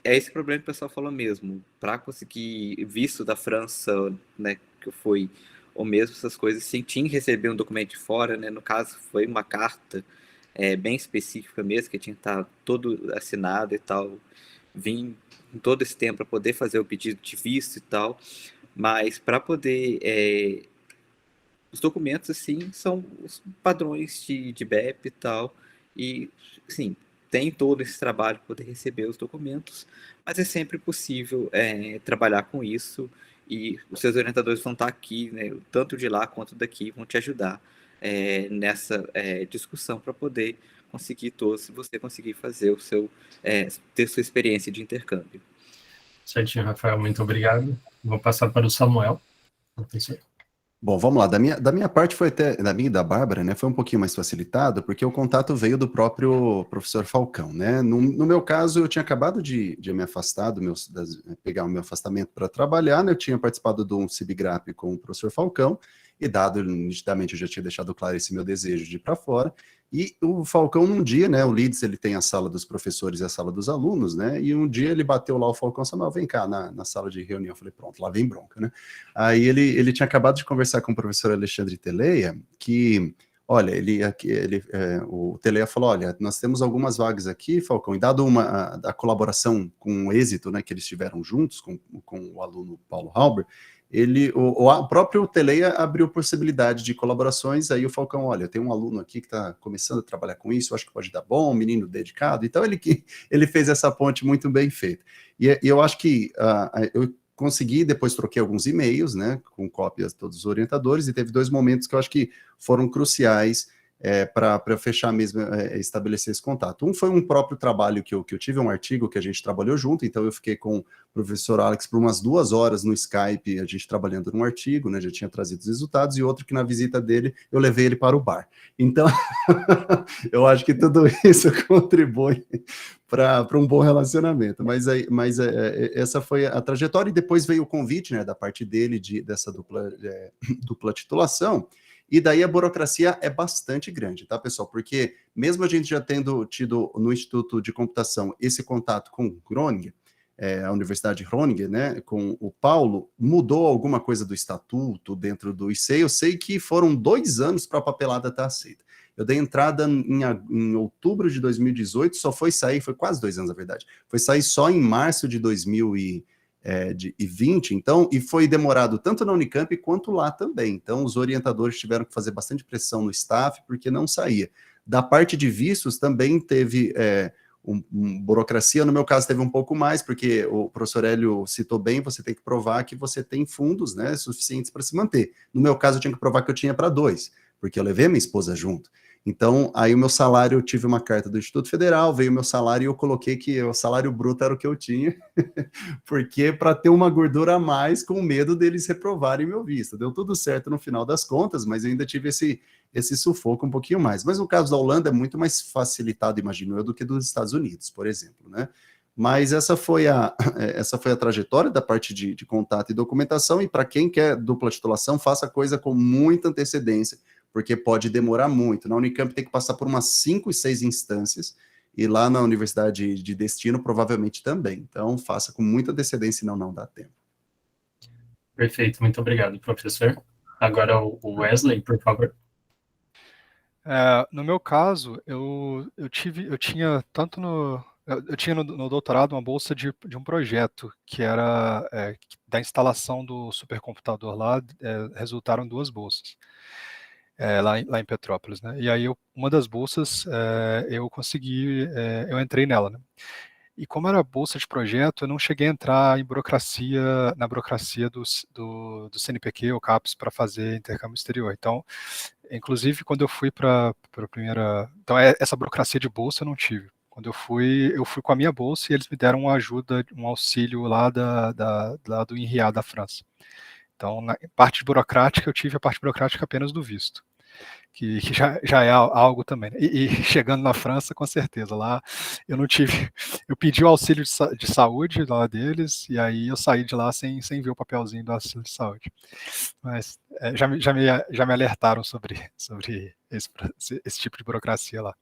é esse problema que o pessoal falou mesmo. Para conseguir visto da França, né, que foi ou mesmo essas coisas, sim, tinha que receber um documento de fora, né? No caso, foi uma carta bem específica mesmo, que tinha que estar todo assinado e tal. Vim todo esse tempo para poder fazer o pedido de visto e tal, mas para poder os documentos assim são os padrões de BEP e tal, e sim, tem todo esse trabalho para poder receber os documentos, mas é sempre possível trabalhar com isso, e os seus orientadores vão estar aqui, né, tanto de lá quanto daqui, vão te ajudar nessa discussão para poder conseguir todos, se você conseguir fazer o seu ter sua experiência de intercâmbio. Certinho, Rafael, muito obrigado. Vou passar para o Samuel, professor. Bom, vamos lá. Da minha parte foi até, da minha e da Bárbara, né, foi um pouquinho mais facilitado, porque o contato veio do próprio professor Falcão, né? No meu caso, eu tinha acabado de me afastar pegar o meu afastamento para trabalhar, né? Eu tinha participado de um CIBGRAP com o professor Falcão, e dado, nitidamente, eu já tinha deixado claro esse meu desejo de ir para fora, e o Falcão, num dia, né, o Leeds, ele tem a sala dos professores e a sala dos alunos, né, e um dia ele bateu lá, o Falcão, Samuel, vem cá, na sala de reunião. Eu falei, pronto, lá vem bronca, né. Aí ele tinha acabado de conversar com o professor Alexandre Teleia, que, olha, o Teleia falou, olha, nós temos algumas vagas aqui, Falcão, e dado a colaboração com o êxito, né, que eles tiveram juntos com o aluno Paulo Halber, o próprio Teleia abriu possibilidade de colaborações. Aí o Falcão, olha, eu tenho um aluno aqui que está começando a trabalhar com isso, eu acho que pode dar bom, um menino dedicado. Então ele fez essa ponte muito bem feita. E eu acho que eu consegui, depois troquei alguns e-mails, né, com cópias de todos os orientadores, e teve 2 momentos que eu acho que foram cruciais para fechar mesmo, estabelecer esse contato. Um foi um próprio trabalho que eu tive, um artigo que a gente trabalhou junto, então eu fiquei com o professor Alex por umas 2 horas no Skype, a gente trabalhando num artigo, né, já tinha trazido os resultados, e outro que na visita dele, eu levei ele para o bar. Então, eu acho que tudo isso contribui para um bom relacionamento, mas essa foi a trajetória, e depois veio o convite, né, da parte dele, dessa dupla titulação. E daí a burocracia é bastante grande, tá, pessoal? Porque mesmo a gente já tendo tido no Instituto de Computação esse contato com o Groningen, a Universidade Groningen, né, com o Paulo, mudou alguma coisa do estatuto dentro do IC. Eu sei que foram 2 anos para a papelada estar aceita. Eu dei entrada em outubro de 2018, só foi sair, foi quase 2 anos, na verdade, foi sair só em março de 2020, então, e foi demorado tanto na Unicamp quanto lá também. Então, os orientadores tiveram que fazer bastante pressão no staff, porque não saía. Da parte de vistos, também teve burocracia. No meu caso, teve um pouco mais, porque o professor Hélio citou bem, você tem que provar que você tem fundos, né, suficientes para se manter. No meu caso, eu tinha que provar que eu tinha para 2, porque eu levei a minha esposa junto. Então, aí o meu salário, eu tive uma carta do Instituto Federal, veio o meu salário e eu coloquei que o salário bruto era o que eu tinha, porque para ter uma gordura a mais, com medo deles reprovarem meu visto. Deu tudo certo no final das contas, mas eu ainda tive esse sufoco um pouquinho mais. Mas no caso da Holanda é muito mais facilitado, imagino eu, do que dos Estados Unidos, por exemplo, né? Mas essa foi a trajetória da parte de contato e documentação, e para quem quer dupla titulação, faça a coisa com muita antecedência, porque pode demorar muito. Na Unicamp tem que passar por umas 5 e 6 instâncias, e lá na Universidade de Destino provavelmente também. Então, faça com muita antecedência, senão não dá tempo. Perfeito, muito obrigado, professor. Agora o Wesley, por favor. No meu caso, eu tinha tanto eu tinha no doutorado uma bolsa de um projeto que era da instalação do supercomputador lá, resultaram 2 bolsas. Lá em Petrópolis, né? E aí uma das bolsas eu consegui, eu entrei nela, né? E como era bolsa de projeto, eu não cheguei a entrar na burocracia do CNPq ou CAPES para fazer intercâmbio exterior. Então, inclusive, quando eu fui para a primeira... Então, essa burocracia de bolsa eu não tive. Quando eu fui com a minha bolsa e eles me deram uma ajuda, um auxílio lá do INRIA da França. Então, na parte burocrática, eu tive a parte burocrática apenas do visto, que já é algo também. E chegando na França, com certeza, lá eu não tive... Eu pedi o auxílio de saúde lá deles, e aí eu saí de lá sem ver o papelzinho do auxílio de saúde. Mas já me alertaram sobre esse tipo de burocracia lá.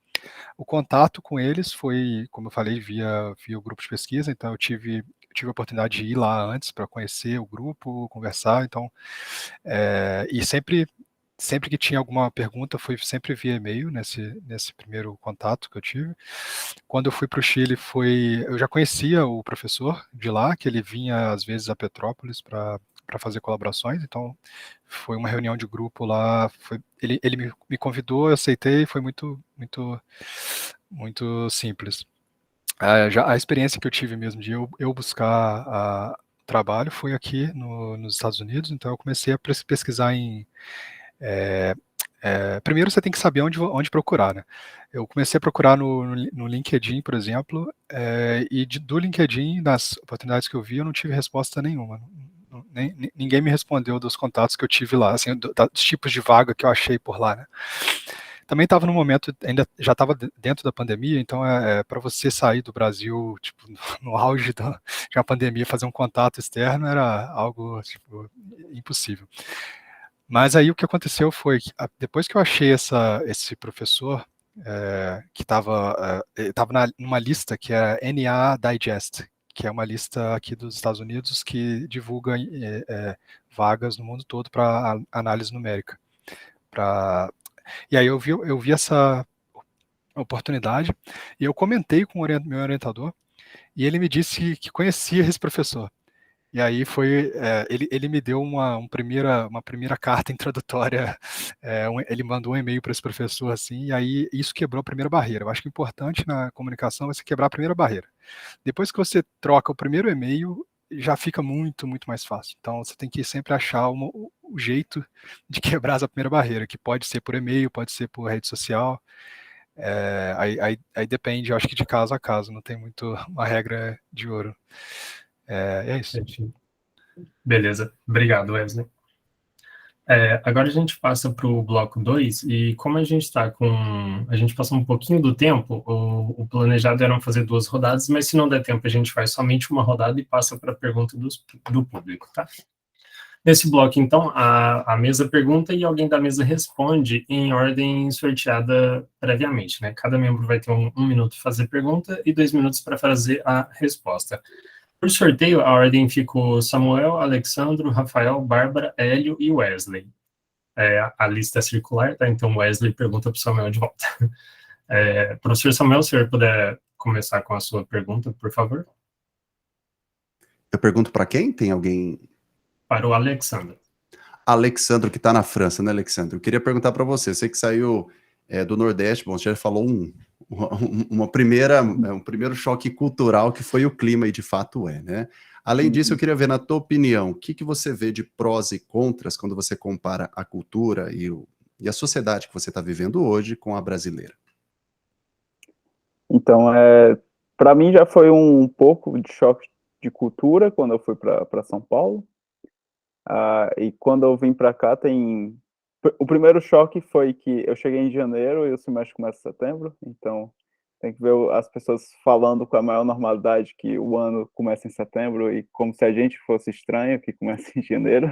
O contato com eles foi, como eu falei, via o grupo de pesquisa, então eu tive a oportunidade de ir lá antes para conhecer o grupo, conversar, então, e sempre que tinha alguma pergunta, foi sempre via e-mail, nesse primeiro contato que eu tive. Quando eu fui para o Chile, eu já conhecia o professor de lá, que ele vinha às vezes a Petrópolis para fazer colaborações, então foi uma reunião de grupo lá, ele me convidou, eu aceitei, foi muito, muito, muito simples. Já a experiência que eu tive mesmo de eu buscar trabalho foi aqui nos Estados Unidos, então eu comecei a pesquisar em... primeiro você tem que saber onde procurar, né? Eu comecei a procurar no LinkedIn, por exemplo, e do LinkedIn, das oportunidades que eu vi, eu não tive resposta nenhuma. Ninguém me respondeu dos contatos que eu tive lá, assim, dos tipos de vaga que eu achei por lá, né? Também estava no momento, ainda já estava dentro da pandemia, então para você sair do Brasil, tipo, no auge de uma pandemia, fazer um contato externo era algo, tipo, impossível. Mas aí o que aconteceu foi que depois que eu achei esse professor, que estava numa lista que é NA Digest, que é uma lista aqui dos Estados Unidos que divulga vagas no mundo todo para análise numérica. E aí eu vi essa oportunidade e eu comentei com o meu orientador e ele me disse que conhecia esse professor. E aí ele me deu uma primeira carta introdutória, ele mandou um e-mail para esse professor, assim, e aí isso quebrou a primeira barreira. Eu acho que o importante na comunicação é você quebrar a primeira barreira. Depois que você troca o primeiro e-mail, já fica muito, muito mais fácil. Então você tem que sempre achar o jeito de quebrar essa primeira barreira, que pode ser por e-mail, pode ser por rede social. Aí depende, eu acho que de caso a caso, não tem muito uma regra de ouro. É isso. Beleza, obrigado, Wesley. Agora a gente passa para o bloco 2, e como a gente passou um pouquinho do tempo, o planejado era fazer 2 rodadas, mas se não der tempo, a gente faz somente uma rodada e passa para a pergunta do público, tá? Nesse bloco, então, a mesa pergunta e alguém da mesa responde em ordem sorteada previamente, né? Cada membro vai ter um minuto para fazer pergunta e 2 minutos para fazer a resposta. Por sorteio, a ordem ficou Samuel, Alexandro, Rafael, Bárbara, Hélio e Wesley. A lista é circular, tá? Então Wesley pergunta para o Samuel de volta. Professor Samuel, se o senhor puder começar com a sua pergunta, por favor. Eu pergunto para quem? Tem alguém? Para o Alexandro. Alexandro, que está na França, né, Alexandro? Eu queria perguntar para você que saiu do Nordeste, bom, você já falou um primeiro choque cultural que foi o clima, e de fato né? Além disso, eu queria ver, na tua opinião, o que você vê de prós e contras quando você compara a cultura e a sociedade que você está vivendo hoje com a brasileira? Então, para mim já foi um pouco de choque de cultura quando eu fui para São Paulo. E quando eu vim para cá, o primeiro choque foi que eu cheguei em janeiro e o semestre começa em setembro, então tem que ver as pessoas falando com a maior normalidade que o ano começa em setembro, e como se a gente fosse estranho que começa em janeiro.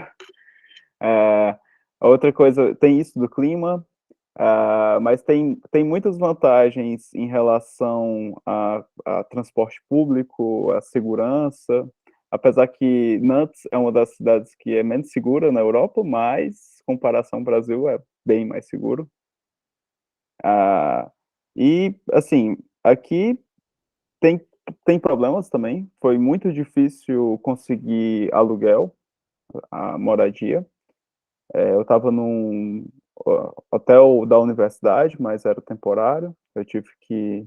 A outra coisa, tem isso do clima, mas tem muitas vantagens em relação a transporte público, a segurança, apesar que Nantes é uma das cidades que é menos segura na Europa, mas, em comparação ao Brasil, é bem mais seguro. E, assim, aqui tem problemas também. Foi muito difícil conseguir aluguel, a moradia. Eu estava num hotel da universidade, mas era temporário. Eu tive que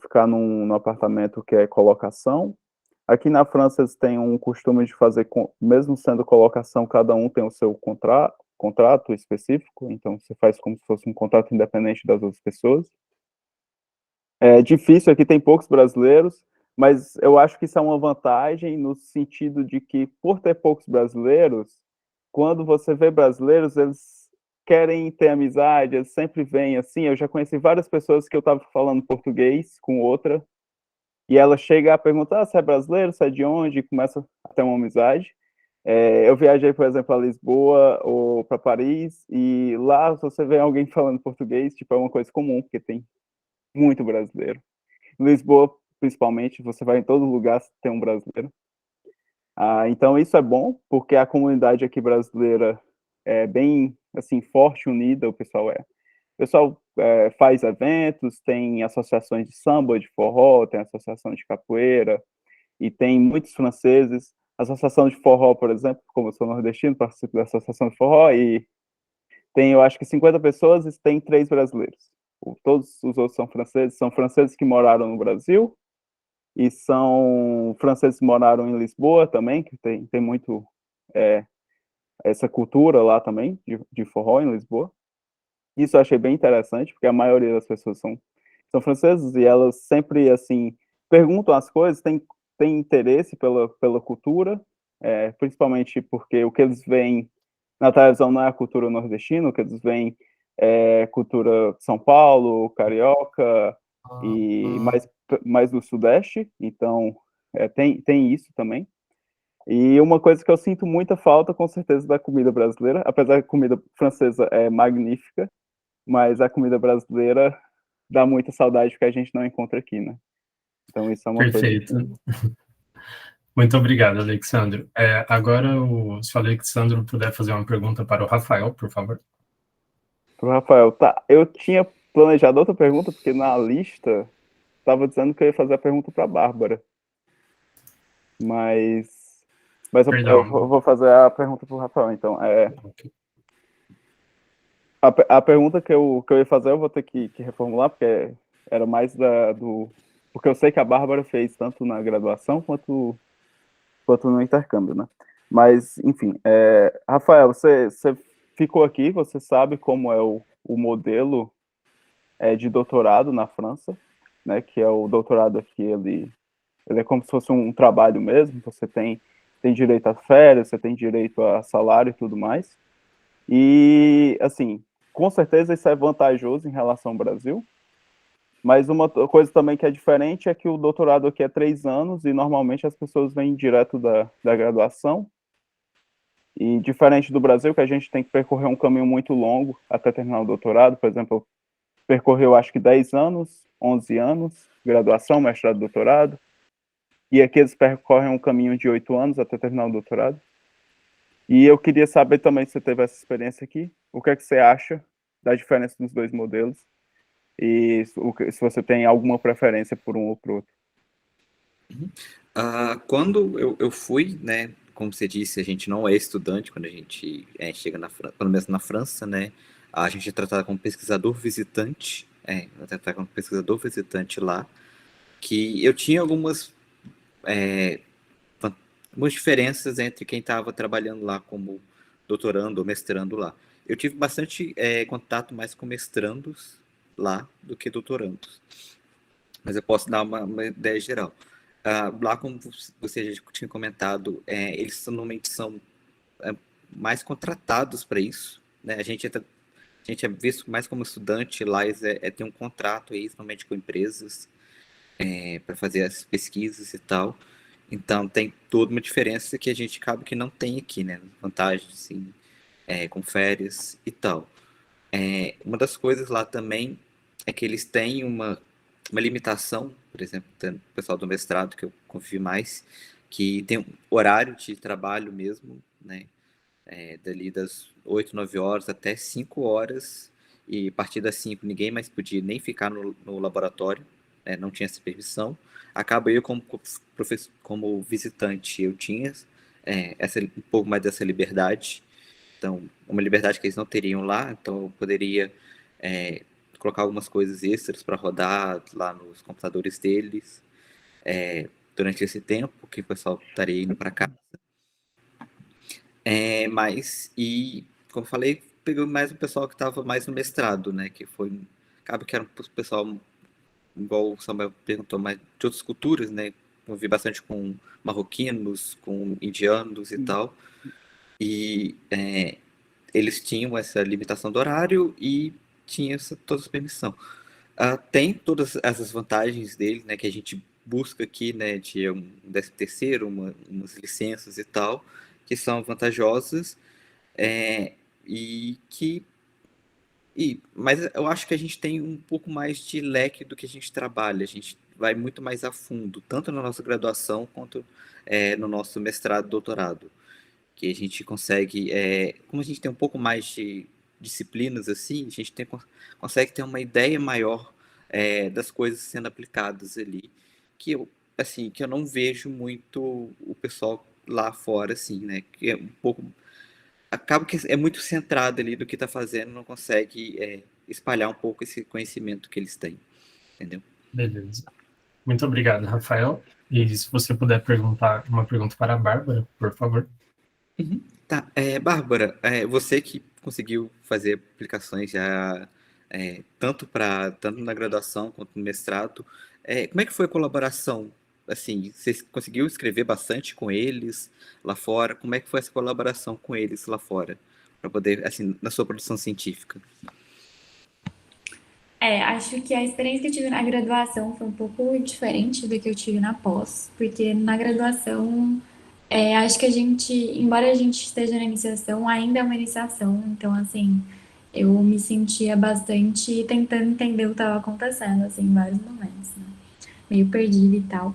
ficar num apartamento que é colocação. Aqui na França eles têm um costume de fazer, mesmo sendo colocação, cada um tem o seu contrato específico, então você faz como se fosse um contrato independente das outras pessoas. É difícil, aqui tem poucos brasileiros, mas eu acho que isso é uma vantagem no sentido de que, por ter poucos brasileiros, quando você vê brasileiros, eles querem ter amizade, eles sempre vêm assim. Eu já conheci várias pessoas que eu estava falando português com outra, e ela chega a perguntar se é brasileiro, se é de onde, e começa a ter uma amizade. Eu viajei, por exemplo, a Lisboa ou para Paris, e lá, se você vê alguém falando português, tipo, é uma coisa comum, porque tem muito brasileiro. Em Lisboa, principalmente, você vai em todo lugar, tem um brasileiro. Então, isso é bom, porque a comunidade aqui brasileira é bem, assim, forte, unida, o pessoal faz eventos, tem associações de samba, de forró, tem associação de capoeira, e tem muitos franceses. A associação de forró, por exemplo, como eu sou nordestino, participo da associação de forró, e tem, eu acho que 50 pessoas e tem 3 brasileiros. Todos os outros são franceses que moraram no Brasil, e são franceses que moraram em Lisboa também, que tem muito essa cultura lá também, de forró em Lisboa. Isso eu achei bem interessante, porque a maioria das pessoas são francesas e elas sempre, assim, perguntam as coisas, têm interesse pela cultura, principalmente porque o que eles veem na televisão não é a cultura nordestina, o que eles veem é cultura São Paulo, carioca e mais do Sudeste, então tem isso também. E uma coisa que eu sinto muita falta, com certeza, da comida brasileira, apesar que a comida francesa é magnífica, mas a comida brasileira dá muita saudade que a gente não encontra aqui, né? Então isso é uma coisa Perfeito. que... Muito obrigado, Alexandro. Agora, se o Alexandro puder fazer uma pergunta para o Rafael, por favor. Pro Rafael, tá. Eu tinha planejado outra pergunta, porque na lista estava dizendo que eu ia fazer a pergunta para a Bárbara. Mas eu Perdão. vou fazer a pergunta para o Rafael, então. A pergunta que eu ia fazer, eu vou ter que reformular, porque era mais porque eu sei que a Bárbara fez tanto na graduação quanto no intercâmbio, né? Mas, enfim, Rafael, você ficou aqui, você sabe como é o modelo de doutorado na França, né? Que é o doutorado aqui, ele é como se fosse um trabalho mesmo, você tem direito a férias, você tem direito a salário e tudo mais. E, assim, com certeza isso é vantajoso em relação ao Brasil, mas uma coisa também que é diferente é que o doutorado aqui é 3 anos e normalmente as pessoas vêm direto da graduação. E diferente do Brasil, que a gente tem que percorrer um caminho muito longo até terminar o doutorado, por exemplo, percorreu acho que 10 anos, 11 anos, graduação, mestrado, doutorado. E aqui eles percorrem um caminho de 8 anos até terminar o doutorado. E eu queria saber também se você teve essa experiência aqui, o que é que você acha da diferença dos dois modelos e se você tem alguma preferência por um ou por outro. Quando eu fui, né, como você disse, a gente não é estudante quando a gente chega pelo menos na França, né, a gente é tratado como pesquisador visitante, lá, que eu tinha algumas diferenças entre quem estava trabalhando lá como doutorando ou mestrando lá. Eu tive bastante contato mais com mestrandos lá do que doutorandos, mas eu posso dar uma ideia geral. Lá, como você já tinha comentado, eles normalmente são mais contratados para isso, né? A gente é visto mais como estudante lá, tem um contrato aí, normalmente com empresas, para fazer as pesquisas e tal. Então tem toda uma diferença que a gente acaba que não tem aqui, né? Vantagens, assim, com férias e tal. Uma das coisas lá também é que eles têm uma limitação, por exemplo, o pessoal do mestrado, que eu confio mais, que tem um horário de trabalho mesmo, né? Dali das 8, 9 horas até 5 horas, e a partir das 5 ninguém mais podia nem ficar no laboratório, né? Não tinha essa permissão. Acaba eu como visitante, eu tinha um pouco mais dessa liberdade, então uma liberdade que eles não teriam lá, então eu poderia colocar algumas coisas extras para rodar lá nos computadores deles durante esse tempo que o pessoal estaria indo para casa. E como eu falei, pegou mais o pessoal que estava mais no mestrado, né? Acaba que era um pessoal, igual o Samuel perguntou, mais de outras culturas, né? Eu vi bastante com marroquinos, com indianos e tal. E eles tinham essa limitação do horário e tinha toda essa permissão. Tem todas essas vantagens dele, né? Que a gente busca aqui, né? De um 13º, umas licenças e tal, que são vantajosas, e que mas eu acho que a gente tem um pouco mais de leque do que a gente trabalha. A gente vai muito mais a fundo, tanto na nossa graduação quanto no nosso mestrado, doutorado, que a gente consegue, como a gente tem um pouco mais de disciplinas assim, a gente consegue ter uma ideia maior das coisas sendo aplicadas ali, que eu assim que eu não vejo muito o pessoal lá fora assim, né? Que é um pouco acaba que é muito centrado ali do que está fazendo, não consegue espalhar um pouco esse conhecimento que eles têm, entendeu? Beleza. Muito obrigado, Rafael. E se você puder perguntar uma pergunta para a Bárbara, por favor. Tá, Bárbara, você que conseguiu fazer aplicações já tanto na graduação quanto no mestrado, como é que foi a colaboração? Assim, você conseguiu escrever bastante com eles lá fora? Como é que foi essa colaboração com eles lá fora? Para poder, assim, na sua produção científica? Acho que a experiência que eu tive na graduação foi um pouco diferente do que eu tive na pós, porque na graduação, acho que a gente, embora a gente esteja na iniciação, ainda é uma iniciação, então, assim, eu me sentia bastante tentando entender o que estava acontecendo, assim, em vários momentos, né? Meio perdida e tal.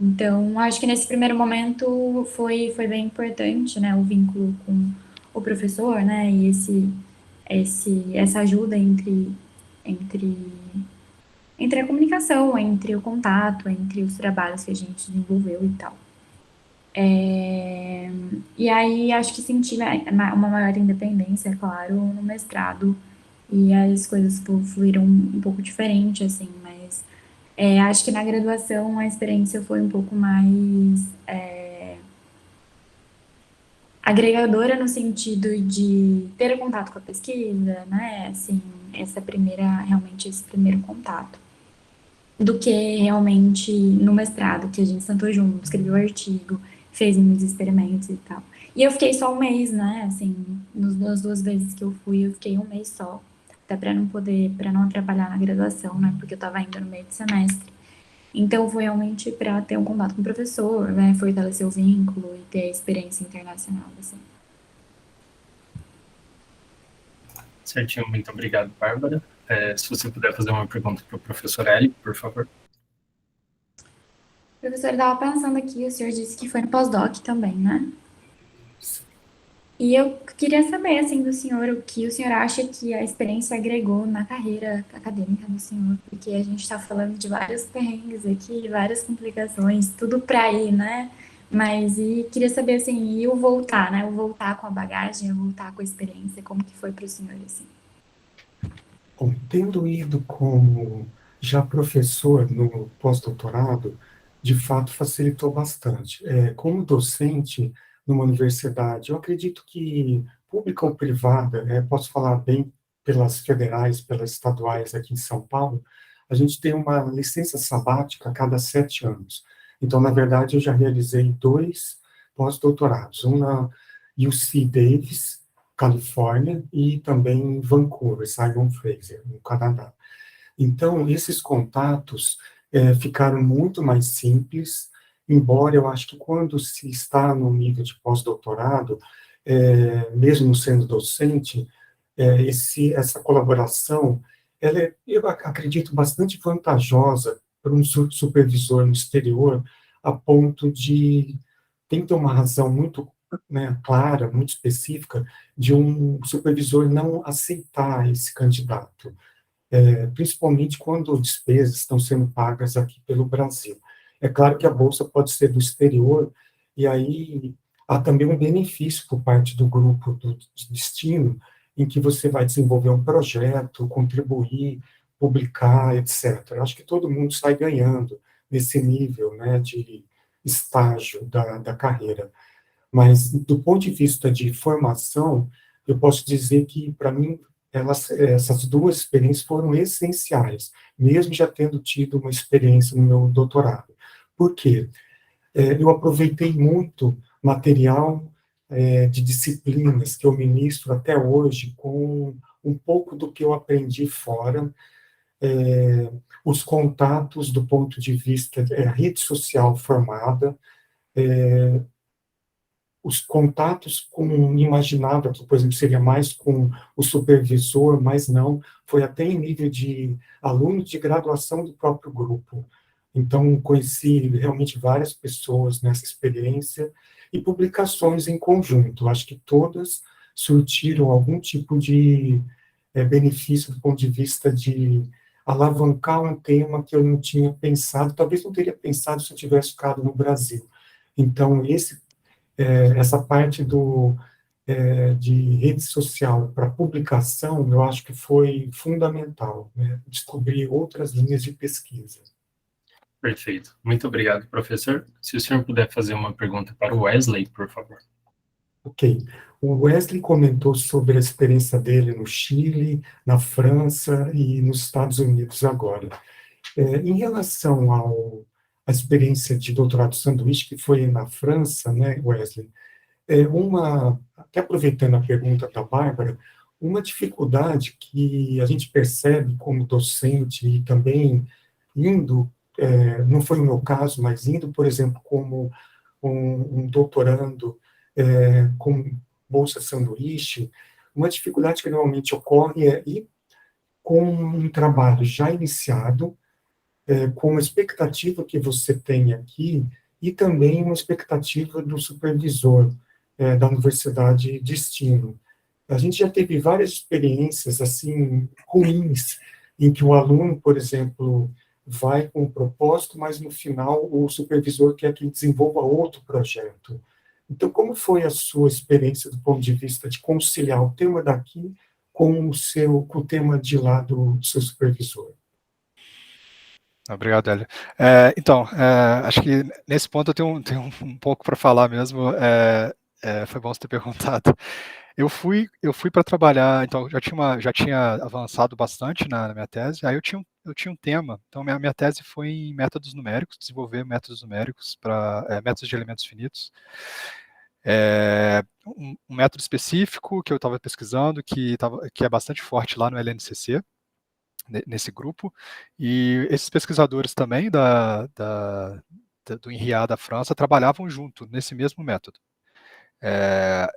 Então, acho que nesse primeiro momento foi bem importante, né, o vínculo com o professor, né, e essa ajuda entre, entre a comunicação, entre o contato, entre os trabalhos que a gente desenvolveu e tal. E aí, acho que senti uma maior independência, é claro, no mestrado, e as coisas fluíram um pouco diferente, assim, mas acho que na graduação a experiência foi um pouco mais agregadora no sentido de ter contato com a pesquisa, né? Assim, realmente esse primeiro contato, do que realmente no mestrado, que a gente sentou junto, escreveu artigo, fez muitos experimentos e tal. E eu fiquei só um mês, né? Assim, nas 2 vezes que eu fui, eu fiquei um mês só, até para não atrapalhar na graduação, né? Porque eu estava indo no meio do semestre. Então, foi realmente para ter um contato com o professor, né? Fortalecer o vínculo e ter a experiência internacional, assim. Certinho, muito obrigado, Bárbara. Se você puder fazer uma pergunta para o professor Eli, por favor. Professor, eu estava pensando aqui, o senhor disse que foi no pós-doc também, né? E eu queria saber, assim, do senhor, o que o senhor acha que a experiência agregou na carreira acadêmica do senhor, porque a gente está falando de vários perrengues aqui, várias complicações, tudo para ir, né? Mas e queria saber, assim, e o voltar, né? O voltar com a bagagem, o voltar com a experiência, como que foi para o senhor, assim? Bom, tendo ido como já professor no pós-doutorado, de fato facilitou bastante. Como docente numa universidade, eu acredito que pública ou privada, posso falar bem pelas federais, pelas estaduais aqui em São Paulo, a gente tem uma licença sabática a cada 7 anos. Então, na verdade, eu já realizei 2 pós-doutorados, um na UC Davis, Califórnia, e também em Vancouver, Simon Fraser, no Canadá. Então, esses contatos ficaram muito mais simples, embora eu acho que quando se está no nível de pós-doutorado, mesmo sendo docente, essa colaboração, eu acredito, bastante vantajosa para um supervisor no exterior, a ponto de tem que ter uma razão muito, né, clara, muito específica, de um supervisor não aceitar esse candidato, principalmente quando despesas estão sendo pagas aqui pelo Brasil. É claro que a bolsa pode ser do exterior, e aí há também um benefício por parte do grupo de destino, em que você vai desenvolver um projeto, contribuir, publicar, etc. Eu acho que todo mundo sai ganhando nesse nível, né, de estágio da carreira. Mas, do ponto de vista de formação, eu posso dizer que, para mim, essas 2 experiências foram essenciais, mesmo já tendo tido uma experiência no meu doutorado. Por quê? Eu aproveitei muito material de disciplinas que eu ministro até hoje, com um pouco do que eu aprendi fora, os contatos do ponto de vista, a rede social formada, os contatos com, imaginava que, por exemplo, seria mais com o supervisor, mas não, foi até em nível de aluno de graduação do próprio grupo. Então, conheci realmente várias pessoas nessa experiência e publicações em conjunto. Acho que todas surtiram algum tipo de benefício do ponto de vista de alavancar um tema que eu não tinha pensado, talvez não teria pensado se eu tivesse ficado no Brasil. Então, essa parte de rede social para publicação, eu acho que foi fundamental, né? Descobrir outras linhas de pesquisa. Perfeito. Muito obrigado, professor. Se o senhor puder fazer uma pergunta para o Wesley, por favor. Ok. O Wesley comentou sobre a experiência dele no Chile, na França e nos Estados Unidos agora. Em relação à experiência de doutorado sanduíche, que foi na França, né, Wesley, até aproveitando a pergunta da Bárbara, uma dificuldade que a gente percebe como docente e também indo, não foi o meu caso, mas indo, por exemplo, como um doutorando com bolsa sanduíche, uma dificuldade que normalmente ocorre é ir com um trabalho já iniciado, com uma expectativa que você tem aqui e também uma expectativa do supervisor da universidade destino. A gente já teve várias experiências assim ruins em que o aluno, por exemplo, vai com um propósito, mas no final o supervisor quer que ele desenvolva outro projeto. Então, como foi a sua experiência do ponto de vista de conciliar o tema daqui com o tema de lá do seu supervisor? Obrigado, Hélio. Então, acho que nesse ponto eu tenho um pouco para falar mesmo. Foi bom você ter perguntado. Eu fui para trabalhar, então já tinha avançado bastante na minha tese. Aí eu tinha um tema. Então minha tese foi em métodos numéricos, desenvolver métodos numéricos para métodos de elementos finitos. Um método específico que eu estava pesquisando, que é bastante forte lá no LNCC, nesse grupo, e esses pesquisadores também do INRIA da França trabalhavam junto nesse mesmo método.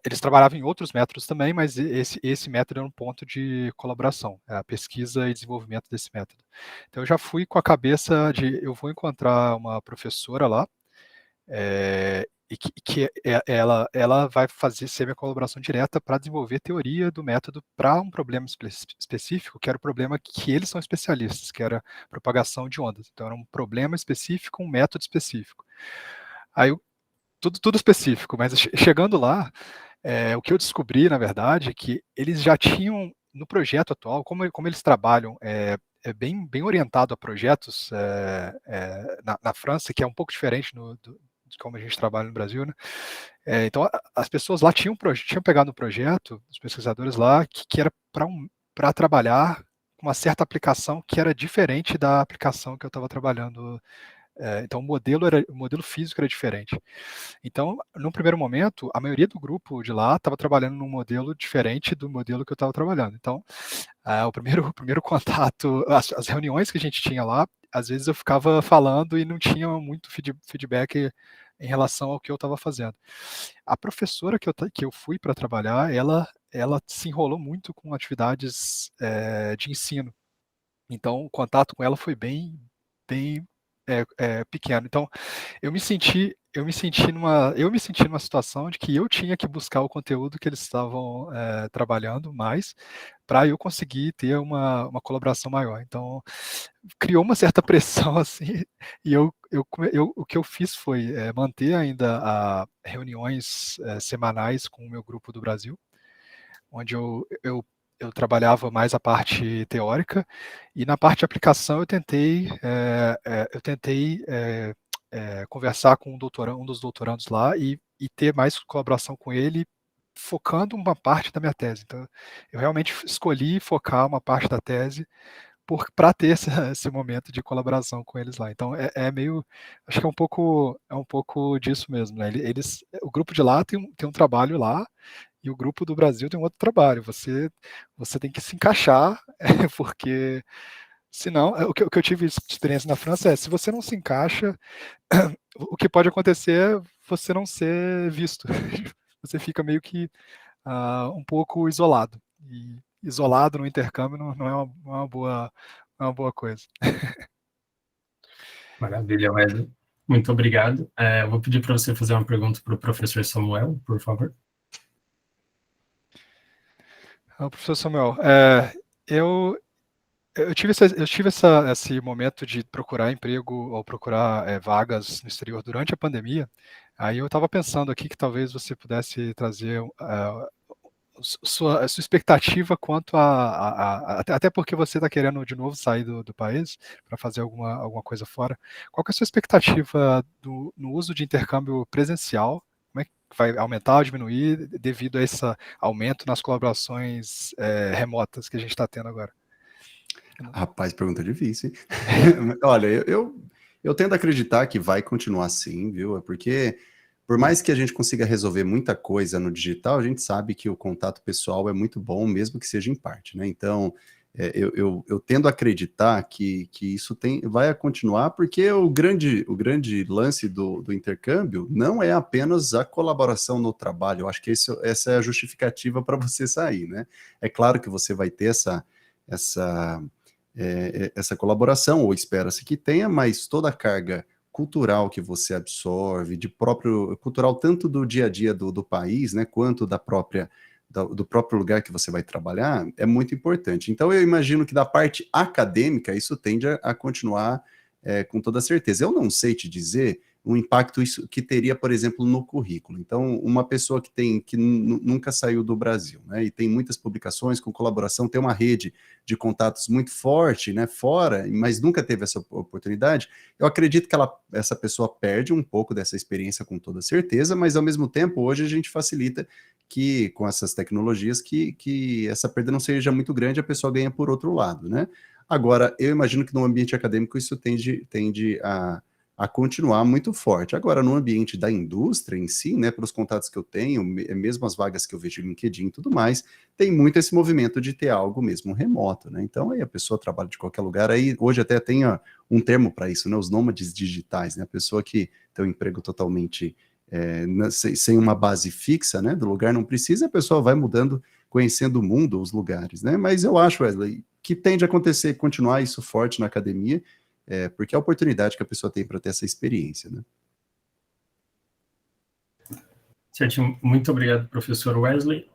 Eles trabalhavam em outros métodos também, mas esse método era um ponto de colaboração, a pesquisa e desenvolvimento desse método. Então eu já fui com a cabeça de eu vou encontrar uma professora lá, e que ela vai ser minha colaboração direta para desenvolver teoria do método para um problema específico, que era o problema que eles são especialistas, que era propagação de ondas. Então era um problema específico, um método específico. Aí tudo específico, mas chegando lá, o que eu descobri, na verdade, é que eles já tinham, no projeto atual, como eles trabalham, bem orientado a projetos na França, que é um pouco diferente de como a gente trabalha no Brasil, né? Então, as pessoas lá tinham pegado no projeto, os pesquisadores lá, que era para trabalhar com uma certa aplicação que era diferente da aplicação que eu estava trabalhando. Então, o modelo físico era diferente. Então, num primeiro momento, a maioria do grupo de lá estava trabalhando num modelo diferente do modelo que eu estava trabalhando. Então, o primeiro contato, as reuniões que a gente tinha lá, às vezes eu ficava falando e não tinha muito feedback em relação ao que eu estava fazendo. A professora que eu fui para trabalhar, ela se enrolou muito com atividades de ensino. Então, o contato com ela foi bem pequeno. Então, eu me senti numa situação de que eu tinha que buscar o conteúdo que eles estavam trabalhando mais para eu conseguir ter uma colaboração maior. Então, criou uma certa pressão assim, e o que eu fiz foi manter ainda reuniões semanais com o meu grupo do Brasil, onde eu trabalhava mais a parte teórica, e na parte de aplicação eu tentei conversar com um dos doutorandos lá e ter mais colaboração com ele, focando uma parte da minha tese. Então, eu realmente escolhi focar uma parte da tese para ter esse momento de colaboração com eles lá. Então, acho que é um pouco disso mesmo, né? O grupo de lá tem um trabalho lá, e o grupo do Brasil tem um outro trabalho. Você tem que se encaixar, porque senão, o que eu tive experiência na França se você não se encaixa, o que pode acontecer é você não ser visto. Você fica meio que um pouco isolado. E isolado no intercâmbio não é uma boa coisa. Maravilha, Wesley. Muito obrigado. Eu vou pedir para você fazer uma pergunta para o professor Samuel, por favor. Professor Samuel, eu tive esse momento de procurar emprego ou procurar vagas no exterior durante a pandemia. Aí eu estava pensando aqui que talvez você pudesse trazer sua expectativa quanto até porque você está querendo de novo sair do país para fazer alguma coisa fora. Qual que é a sua expectativa no uso de intercâmbio presencial? Como é que vai aumentar ou diminuir devido a esse aumento nas colaborações remotas que a gente está tendo agora? Rapaz, pergunta difícil, hein? Olha, eu tendo a acreditar que vai continuar assim, viu? Porque por mais que a gente consiga resolver muita coisa no digital, a gente sabe que o contato pessoal é muito bom, mesmo que seja em parte, né? Então, eu tendo a acreditar que isso vai continuar, porque o grande lance do intercâmbio não é apenas a colaboração no trabalho. Eu acho que essa é a justificativa para você sair, né? É claro que você vai ter essa colaboração, ou espera-se que tenha, mas toda a carga cultural que você absorve, cultural tanto do dia a dia do país, né, quanto do próprio lugar que você vai trabalhar, é muito importante. Então, eu imagino que da parte acadêmica, isso tende a continuar com toda certeza. Eu não sei te dizer o impacto isso que teria, por exemplo, no currículo. Então, uma pessoa que nunca saiu do Brasil, né, e tem muitas publicações com colaboração, tem uma rede de contatos muito forte, né, fora, mas nunca teve essa oportunidade, eu acredito que essa pessoa perde um pouco dessa experiência com toda certeza, mas ao mesmo tempo, hoje a gente facilita que, com essas tecnologias, que essa perda não seja muito grande, a pessoa ganha por outro lado, né. Agora, eu imagino que no ambiente acadêmico isso tende a continuar muito forte. Agora, no ambiente da indústria em si, né, pelos contatos que eu tenho, mesmo as vagas que eu vejo no LinkedIn e tudo mais, tem muito esse movimento de ter algo mesmo remoto, né? Então, aí a pessoa trabalha de qualquer lugar, aí hoje até tem um termo para isso, né, os nômades digitais, né, a pessoa que tem um emprego totalmente sem uma base fixa, né, do lugar não precisa, a pessoa vai mudando, conhecendo o mundo, os lugares, né? Mas eu acho, Wesley, que tende a acontecer, continuar isso forte na academia, porque é a oportunidade que a pessoa tem para ter essa experiência, né? Certinho. Muito obrigado, professor Wesley.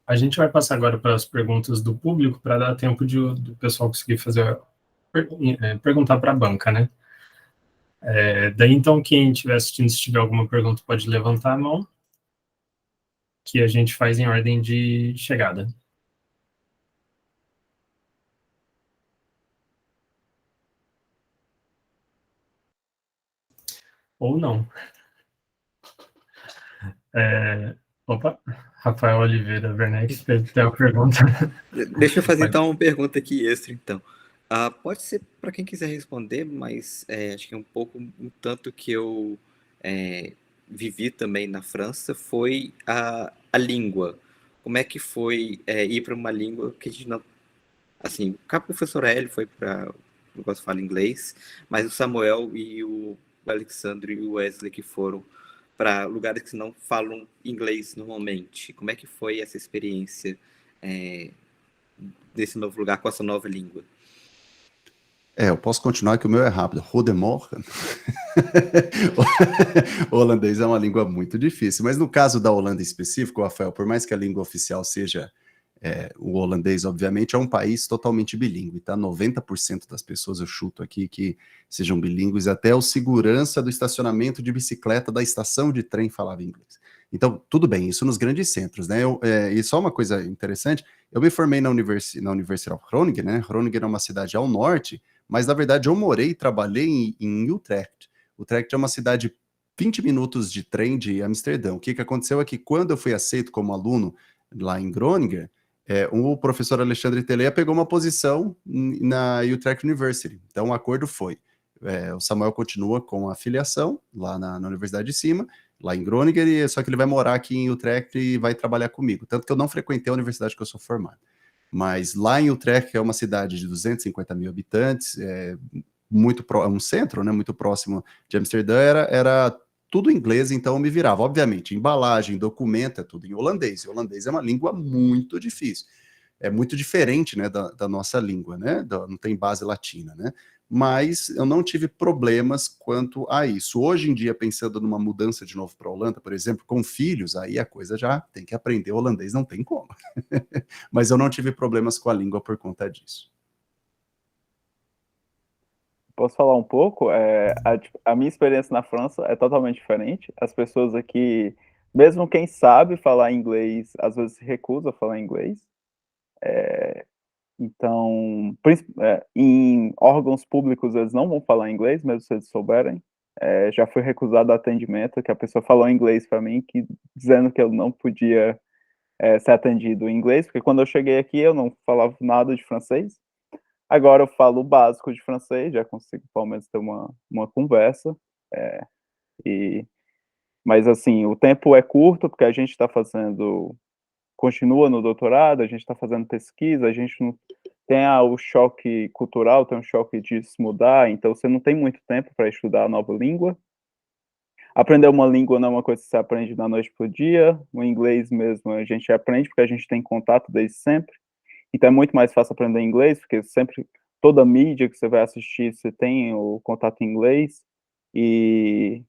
A gente vai passar agora para as perguntas do público, para dar tempo do pessoal conseguir perguntar para a banca, né? Daí, então, quem estiver assistindo, se tiver alguma pergunta, pode levantar a mão, que a gente faz em ordem de chegada. Ou não. Opa, Rafael Oliveira Werneck, tem uma pergunta. Deixa eu fazer então uma pergunta aqui extra, então. Pode ser para quem quiser responder, mas acho que um tanto que eu vivi também na França foi a língua. Como é que foi ir para uma língua que a gente não... Assim, o professor Hélio foi para... Eu gosto de falar inglês, mas o Samuel e o Alexandre e o Wesley que foram para lugares que não falam inglês normalmente. Como é que foi essa experiência desse novo lugar com essa nova língua? Eu posso continuar que o meu é rápido. Rodemorgen. O holandês é uma língua muito difícil, mas no caso da Holanda em específico, Rafael, por mais que a língua oficial seja o holandês, obviamente, é um país totalmente bilíngue, tá? 90% das pessoas, eu chuto aqui, que sejam bilíngues, até o segurança do estacionamento de bicicleta da estação de trem falava inglês. Então, tudo bem, isso nos grandes centros, né? E só uma coisa interessante, eu me formei na University of Groningen, né? Groningen é uma cidade ao norte, mas, na verdade, eu morei e trabalhei em Utrecht. Utrecht é uma cidade 20 minutos de trem de Amsterdã. O que aconteceu é que, quando eu fui aceito como aluno lá em Groningen, o professor Alexandre Teleia pegou uma posição na Utrecht University. Então, o acordo foi, o Samuel continua com a filiação lá na Universidade de Cima, lá em Groningen, só que ele vai morar aqui em Utrecht e vai trabalhar comigo. Tanto que eu não frequentei a universidade que eu sou formado. Mas lá em Utrecht, que é uma cidade de 250 mil habitantes, um centro, né, muito próximo de Amsterdã, era tudo em inglês, então eu me virava. Obviamente, embalagem, documento, é tudo em holandês. E holandês é uma língua muito difícil. É muito diferente, né, da nossa língua, né? Não tem base latina, né? Mas eu não tive problemas quanto a isso. Hoje em dia, pensando numa mudança de novo para a Holanda, por exemplo, com filhos, aí a coisa já tem que aprender holandês, não tem como. Mas eu não tive problemas com a língua por conta disso. Posso falar um pouco? A minha experiência na França é totalmente diferente. As pessoas aqui, mesmo quem sabe falar inglês, às vezes se recusa a falar inglês. Então, em órgãos públicos, eles não vão falar inglês, mesmo se eles souberem. Já fui recusado atendimento, que a pessoa falou inglês para mim, dizendo que eu não podia ser atendido em inglês, porque quando eu cheguei aqui eu não falava nada de francês. Agora eu falo o básico de francês, já consigo pelo menos ter uma conversa. Mas assim, o tempo é curto, porque a gente está continua no doutorado, a gente está fazendo pesquisa, a gente não tem o choque cultural, tem um choque de se mudar, então você não tem muito tempo para estudar a nova língua. Aprender uma língua não é uma coisa que você aprende da noite para o dia, o inglês mesmo a gente aprende porque a gente tem contato desde sempre, então é muito mais fácil aprender inglês, porque sempre, toda mídia que você vai assistir, você tem o contato em inglês, e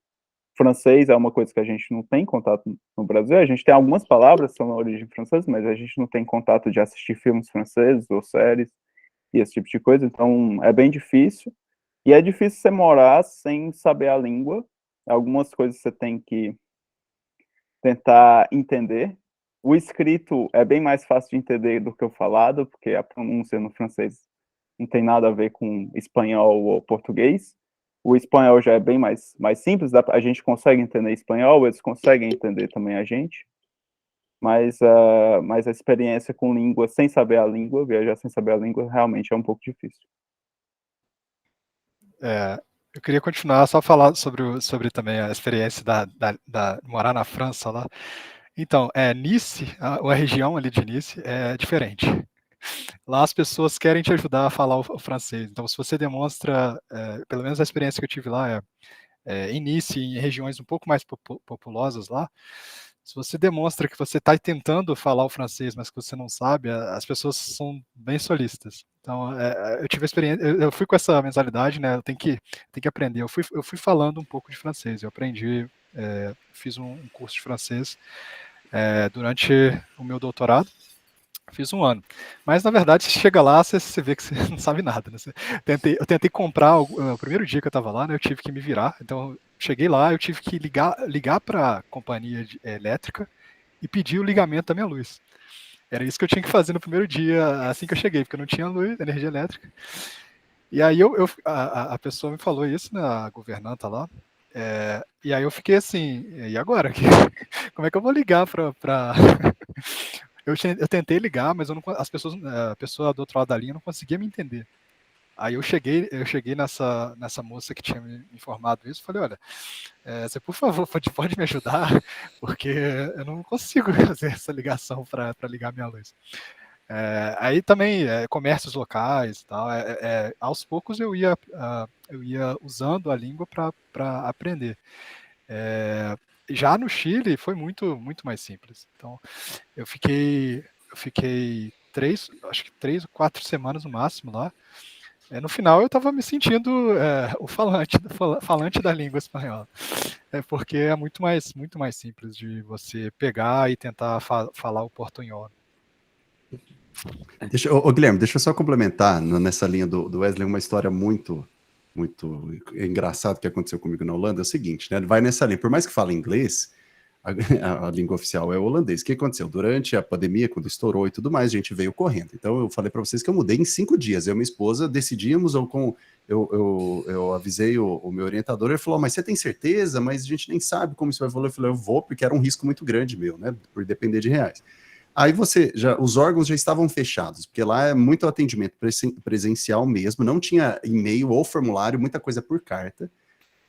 francês é uma coisa que a gente não tem contato no Brasil. A gente tem algumas palavras que são na origem francesa, mas a gente não tem contato de assistir filmes franceses ou séries e esse tipo de coisa. Então, é bem difícil. E é difícil você morar sem saber a língua. Algumas coisas você tem que tentar entender. O escrito é bem mais fácil de entender do que o falado, porque a pronúncia no francês não tem nada a ver com espanhol ou português. O espanhol já é bem mais simples, a gente consegue entender espanhol, eles conseguem entender também a gente, mas a experiência com língua, sem saber a língua, viajar sem saber a língua, realmente é um pouco difícil. Eu queria continuar só falar sobre também a experiência da morar na França lá. Então, Nice, a região ali de Nice é diferente. Lá as pessoas querem te ajudar a falar o francês. Então, se você demonstra, pelo menos a experiência que eu tive lá em Nice, em regiões um pouco mais populosas lá, se você demonstra que você está tentando falar o francês, mas que você não sabe, as pessoas são bem solícitas. Então, eu tive a experiência, eu fui com essa mentalidade, né? Eu tenho que aprender. Eu fui falando um pouco de francês. Eu aprendi, fiz um curso de francês durante o meu doutorado. Fiz 1 ano. Mas, na verdade, você chega lá, você vê que você não sabe nada. Né? Eu tentei comprar, o primeiro dia que eu estava lá, né, eu tive que me virar. Então, cheguei lá, eu tive que ligar para a companhia elétrica e pedir o ligamento da minha luz. Era isso que eu tinha que fazer no primeiro dia, assim que eu cheguei, porque eu não tinha luz, energia elétrica. E aí a pessoa me falou isso, né, a governanta lá. E aí eu fiquei assim, e agora? Como é que eu vou ligar para... Eu tentei ligar, mas a pessoa do outro lado da linha não conseguia me entender. Aí eu cheguei nessa moça que tinha me informado isso, falei, olha, você por favor pode me ajudar, porque eu não consigo fazer essa ligação para ligar minha luz. Aí também comércios locais e tal, aos poucos eu ia usando a língua para aprender. Já no Chile foi muito mais simples. Então eu fiquei 3 ou 4 semanas no máximo lá. No final eu estava me sentindo o falante da língua espanhola, porque é muito mais simples de você pegar e tentar falar o portunhol. Guilherme, deixa eu só complementar nessa linha do Wesley uma história muito engraçada que aconteceu comigo na Holanda. É o seguinte, né? Ele vai nessa linha, por mais que fale inglês, a língua oficial é o holandês. O que aconteceu? Durante a pandemia, quando estourou e tudo mais, a gente veio correndo. Então, eu falei para vocês que eu mudei em 5 dias. Eu e minha esposa decidimos, eu avisei o meu orientador, ele falou, mas você tem certeza? Mas a gente nem sabe como isso vai evoluir. Eu falei, eu vou, porque era um risco muito grande meu, né? Por depender de reais. Aí os órgãos já estavam fechados, porque lá é muito atendimento presencial mesmo, não tinha e-mail ou formulário, muita coisa por carta.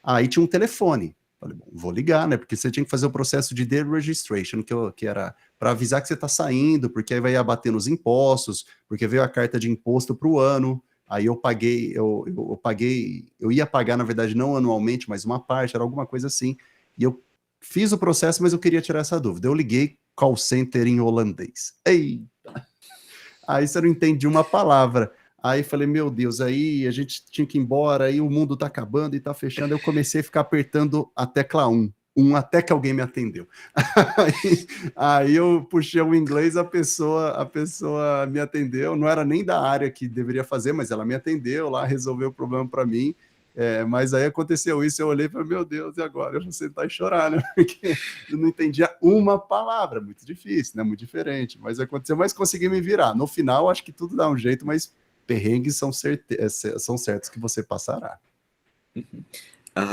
Aí tinha um telefone. Falei, bom, vou ligar, né? Porque você tinha que fazer o processo de deregistration, que era para avisar que você está saindo, porque aí vai abater nos impostos, porque veio a carta de imposto para o ano. Aí eu paguei, eu ia pagar, na verdade, não anualmente, mas uma parte, era alguma coisa assim. E eu fiz o processo, mas eu queria tirar essa dúvida. Eu liguei call center em holandês. Eita! Aí você não entende uma palavra. Aí falei, meu Deus, aí a gente tinha que ir embora, aí o mundo tá acabando e tá fechando. Eu comecei a ficar apertando a tecla 1. Até que alguém me atendeu. Aí eu puxei o inglês, a pessoa me atendeu. Não era nem da área que deveria fazer, mas ela me atendeu lá, resolveu o problema para mim. Mas aí aconteceu isso, eu olhei e falei, meu Deus, e agora? Eu vou sentar e chorar, né? Porque eu não entendia uma palavra, muito difícil, né? Muito diferente, mas aconteceu, mas consegui me virar. No final, acho que tudo dá um jeito, mas perrengues são certos que você passará.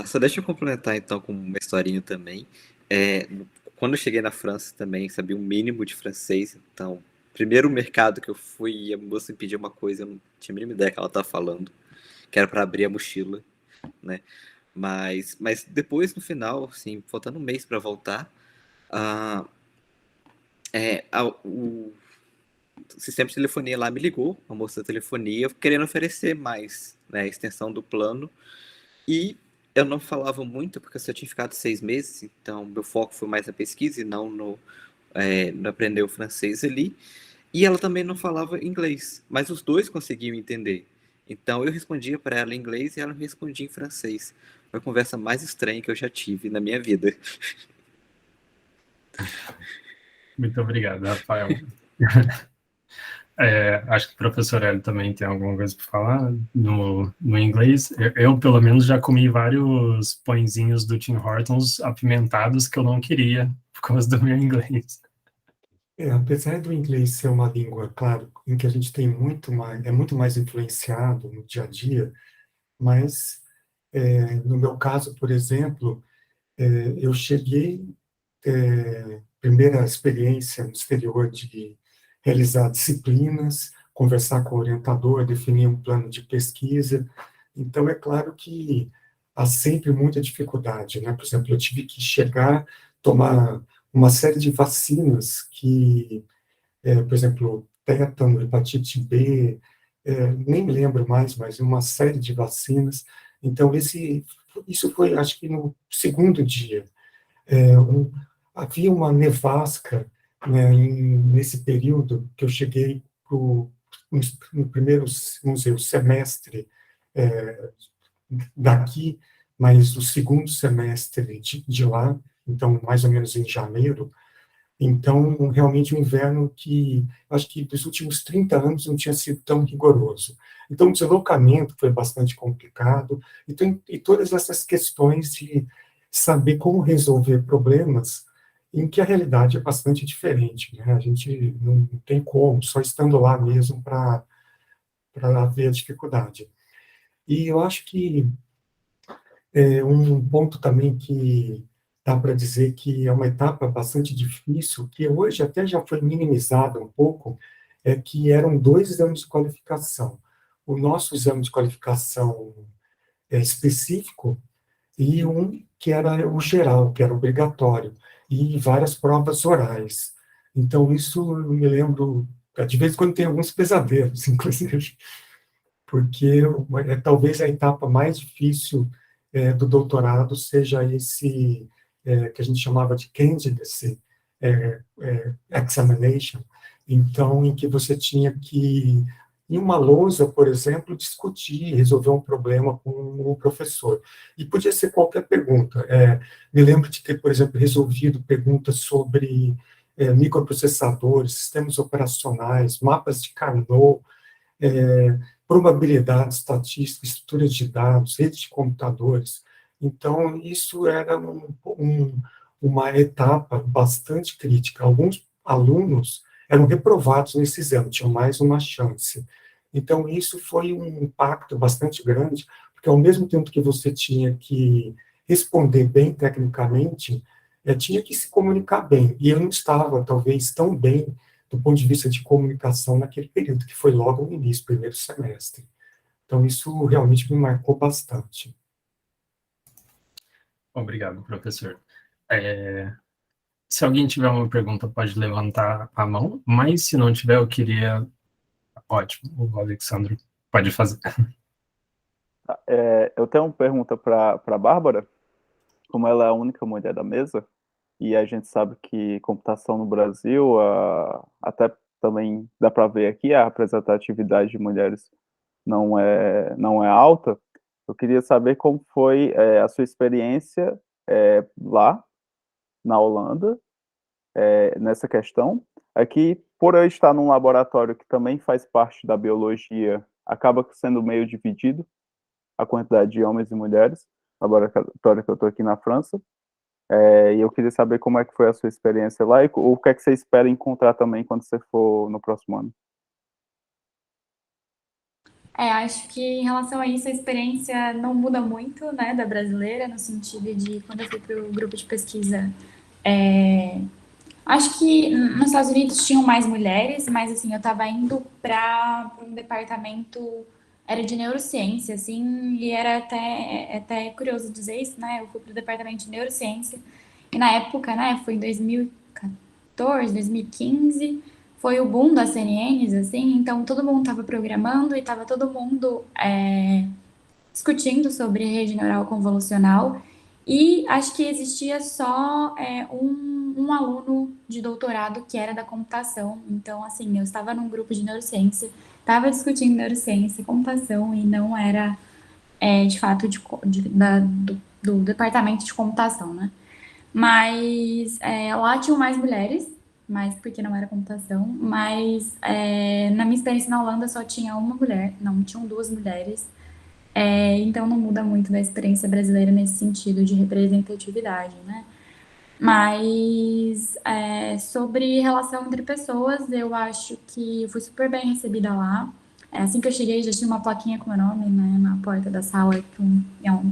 Só deixa eu complementar então com uma historinha também. Quando eu cheguei na França também, sabia o mínimo de francês, então, primeiro mercado que eu fui e a moça me pediu uma coisa, eu não tinha a mínima ideia que ela estava falando, que era para abrir a mochila, né? Mas depois, no final, assim, faltando um mês para voltar, o sistema de telefonia lá me ligou, a moça da telefonia, querendo oferecer mais, né, a extensão do plano. E eu não falava muito, porque eu só tinha ficado 6 meses, então meu foco foi mais na pesquisa e não no aprender o francês ali. E ela também não falava inglês, mas os dois conseguiam entender. Então eu respondia para ela em inglês e ela me respondia em francês. Foi a conversa mais estranha que eu já tive na minha vida. Muito obrigado, Rafael. Acho que o professor Hélio também tem alguma coisa para falar no inglês. Eu, pelo menos, já comi vários pãezinhos do Tim Hortons apimentados que eu não queria por causa do meu inglês. Apesar do inglês ser uma língua, claro, em que a gente tem muito mais influenciado no dia a dia, mas no meu caso, por exemplo, eu cheguei, primeira experiência no exterior de realizar disciplinas, conversar com o orientador, definir um plano de pesquisa. Então, é claro que há sempre muita dificuldade, né? Por exemplo, eu tive que tomar uma série de vacinas que, por exemplo, tétano, hepatite B, nem me lembro mais, mas uma série de vacinas. Então, isso foi, acho que no segundo dia. Havia uma nevasca, né, nesse período que eu cheguei no primeiro, vamos dizer, o semestre daqui, mas o segundo semestre de lá, então mais ou menos em janeiro. Então, realmente, um inverno que, acho que dos últimos 30 anos não tinha sido tão rigoroso. Então, o deslocamento foi bastante complicado, e todas essas questões de saber como resolver problemas em que a realidade é bastante diferente, né? A gente não tem como, só estando lá mesmo para ver a dificuldade. E eu acho que um ponto também que dá para dizer que é uma etapa bastante difícil, que hoje até já foi minimizada um pouco, é que eram 2 exames de qualificação. O nosso exame de qualificação específico e um que era o geral, que era obrigatório, e várias provas orais. Então, isso eu me lembro, de vez em quando tem alguns pesadelos, inclusive, porque talvez a etapa mais difícil do doutorado seja esse que a gente chamava de candidacy examination, então, em que você tinha que, em uma lousa, por exemplo, discutir, resolver um problema com o professor. E podia ser qualquer pergunta. Me lembro de ter, por exemplo, resolvido perguntas sobre microprocessadores, sistemas operacionais, mapas de Carnot, probabilidade, estatística, estruturas de dados, redes de computadores. Então, isso era uma etapa bastante crítica. Alguns alunos eram reprovados nesse exame, tinham mais uma chance. Então, isso foi um impacto bastante grande, porque ao mesmo tempo que você tinha que responder bem tecnicamente, tinha que se comunicar bem. E eu não estava, talvez, tão bem do ponto de vista de comunicação naquele período, que foi logo no início, primeiro semestre. Então, isso realmente me marcou bastante. Obrigado, professor. Se alguém tiver uma pergunta, pode levantar a mão, mas se não tiver, eu queria... Ótimo, o Alexandre pode fazer. Eu tenho uma pergunta para a Bárbara. como ela é a única mulher da mesa, e a gente sabe que computação no Brasil, até também dá para ver aqui, a representatividade de mulheres não é alta. Eu queria saber como foi a sua experiência lá na Holanda, nessa questão. Aqui, por eu estar num laboratório que também faz parte da biologia, acaba sendo meio dividido a quantidade de homens e mulheres, laboratório que eu estou aqui na França. E eu queria saber como é que foi a sua experiência lá e o que é que você espera encontrar também quando você for no próximo ano. Acho que em relação a isso, a experiência não muda muito, né, da brasileira, no sentido de quando eu fui para o grupo de pesquisa, acho que nos Estados Unidos tinham mais mulheres, mas assim, eu estava indo para um departamento, era de neurociência, assim, e era até curioso dizer isso, né? Eu fui para o departamento de neurociência, e na época, né, foi em 2014, 2015, foi o boom das CNNs, assim, então todo mundo estava programando e estava todo mundo discutindo sobre rede neural convolucional, e acho que existia só um aluno de doutorado que era da computação. Então, assim, eu estava num grupo de neurociência, estava discutindo neurociência, computação, e não era, de fato, do departamento de computação, né? Mas lá tinham mais mulheres, mas porque não era computação, mas na minha experiência na Holanda só tinha uma mulher, não, tinham duas mulheres. Então não muda muito da experiência brasileira nesse sentido de representatividade, né? Mas sobre relação entre pessoas, eu acho que eu fui super bem recebida lá. Assim que eu cheguei, já tinha uma plaquinha com meu nome, né, na porta da sala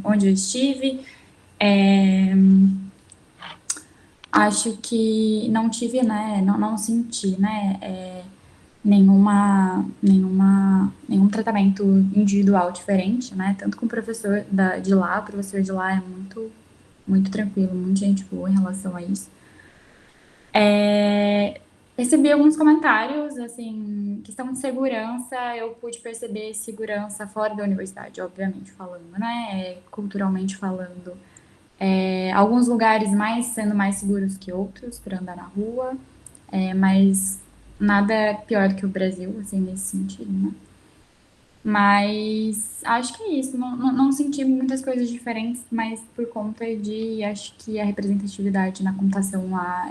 onde eu estive. Acho que não tive, né, não senti, né, nenhum tratamento individual diferente, né? Tanto com o professor de lá, o professor de lá é muito, muito tranquilo, muito gente boa em relação a isso. Recebi alguns comentários, assim, questão de segurança, eu pude perceber segurança fora da universidade, obviamente falando, né? Culturalmente falando. Alguns lugares sendo mais seguros que outros para andar na rua, mas nada pior do que o Brasil, assim, nesse sentido, né? Mas acho que é isso. Não senti muitas coisas diferentes, mas por conta de acho que a representatividade na computação lá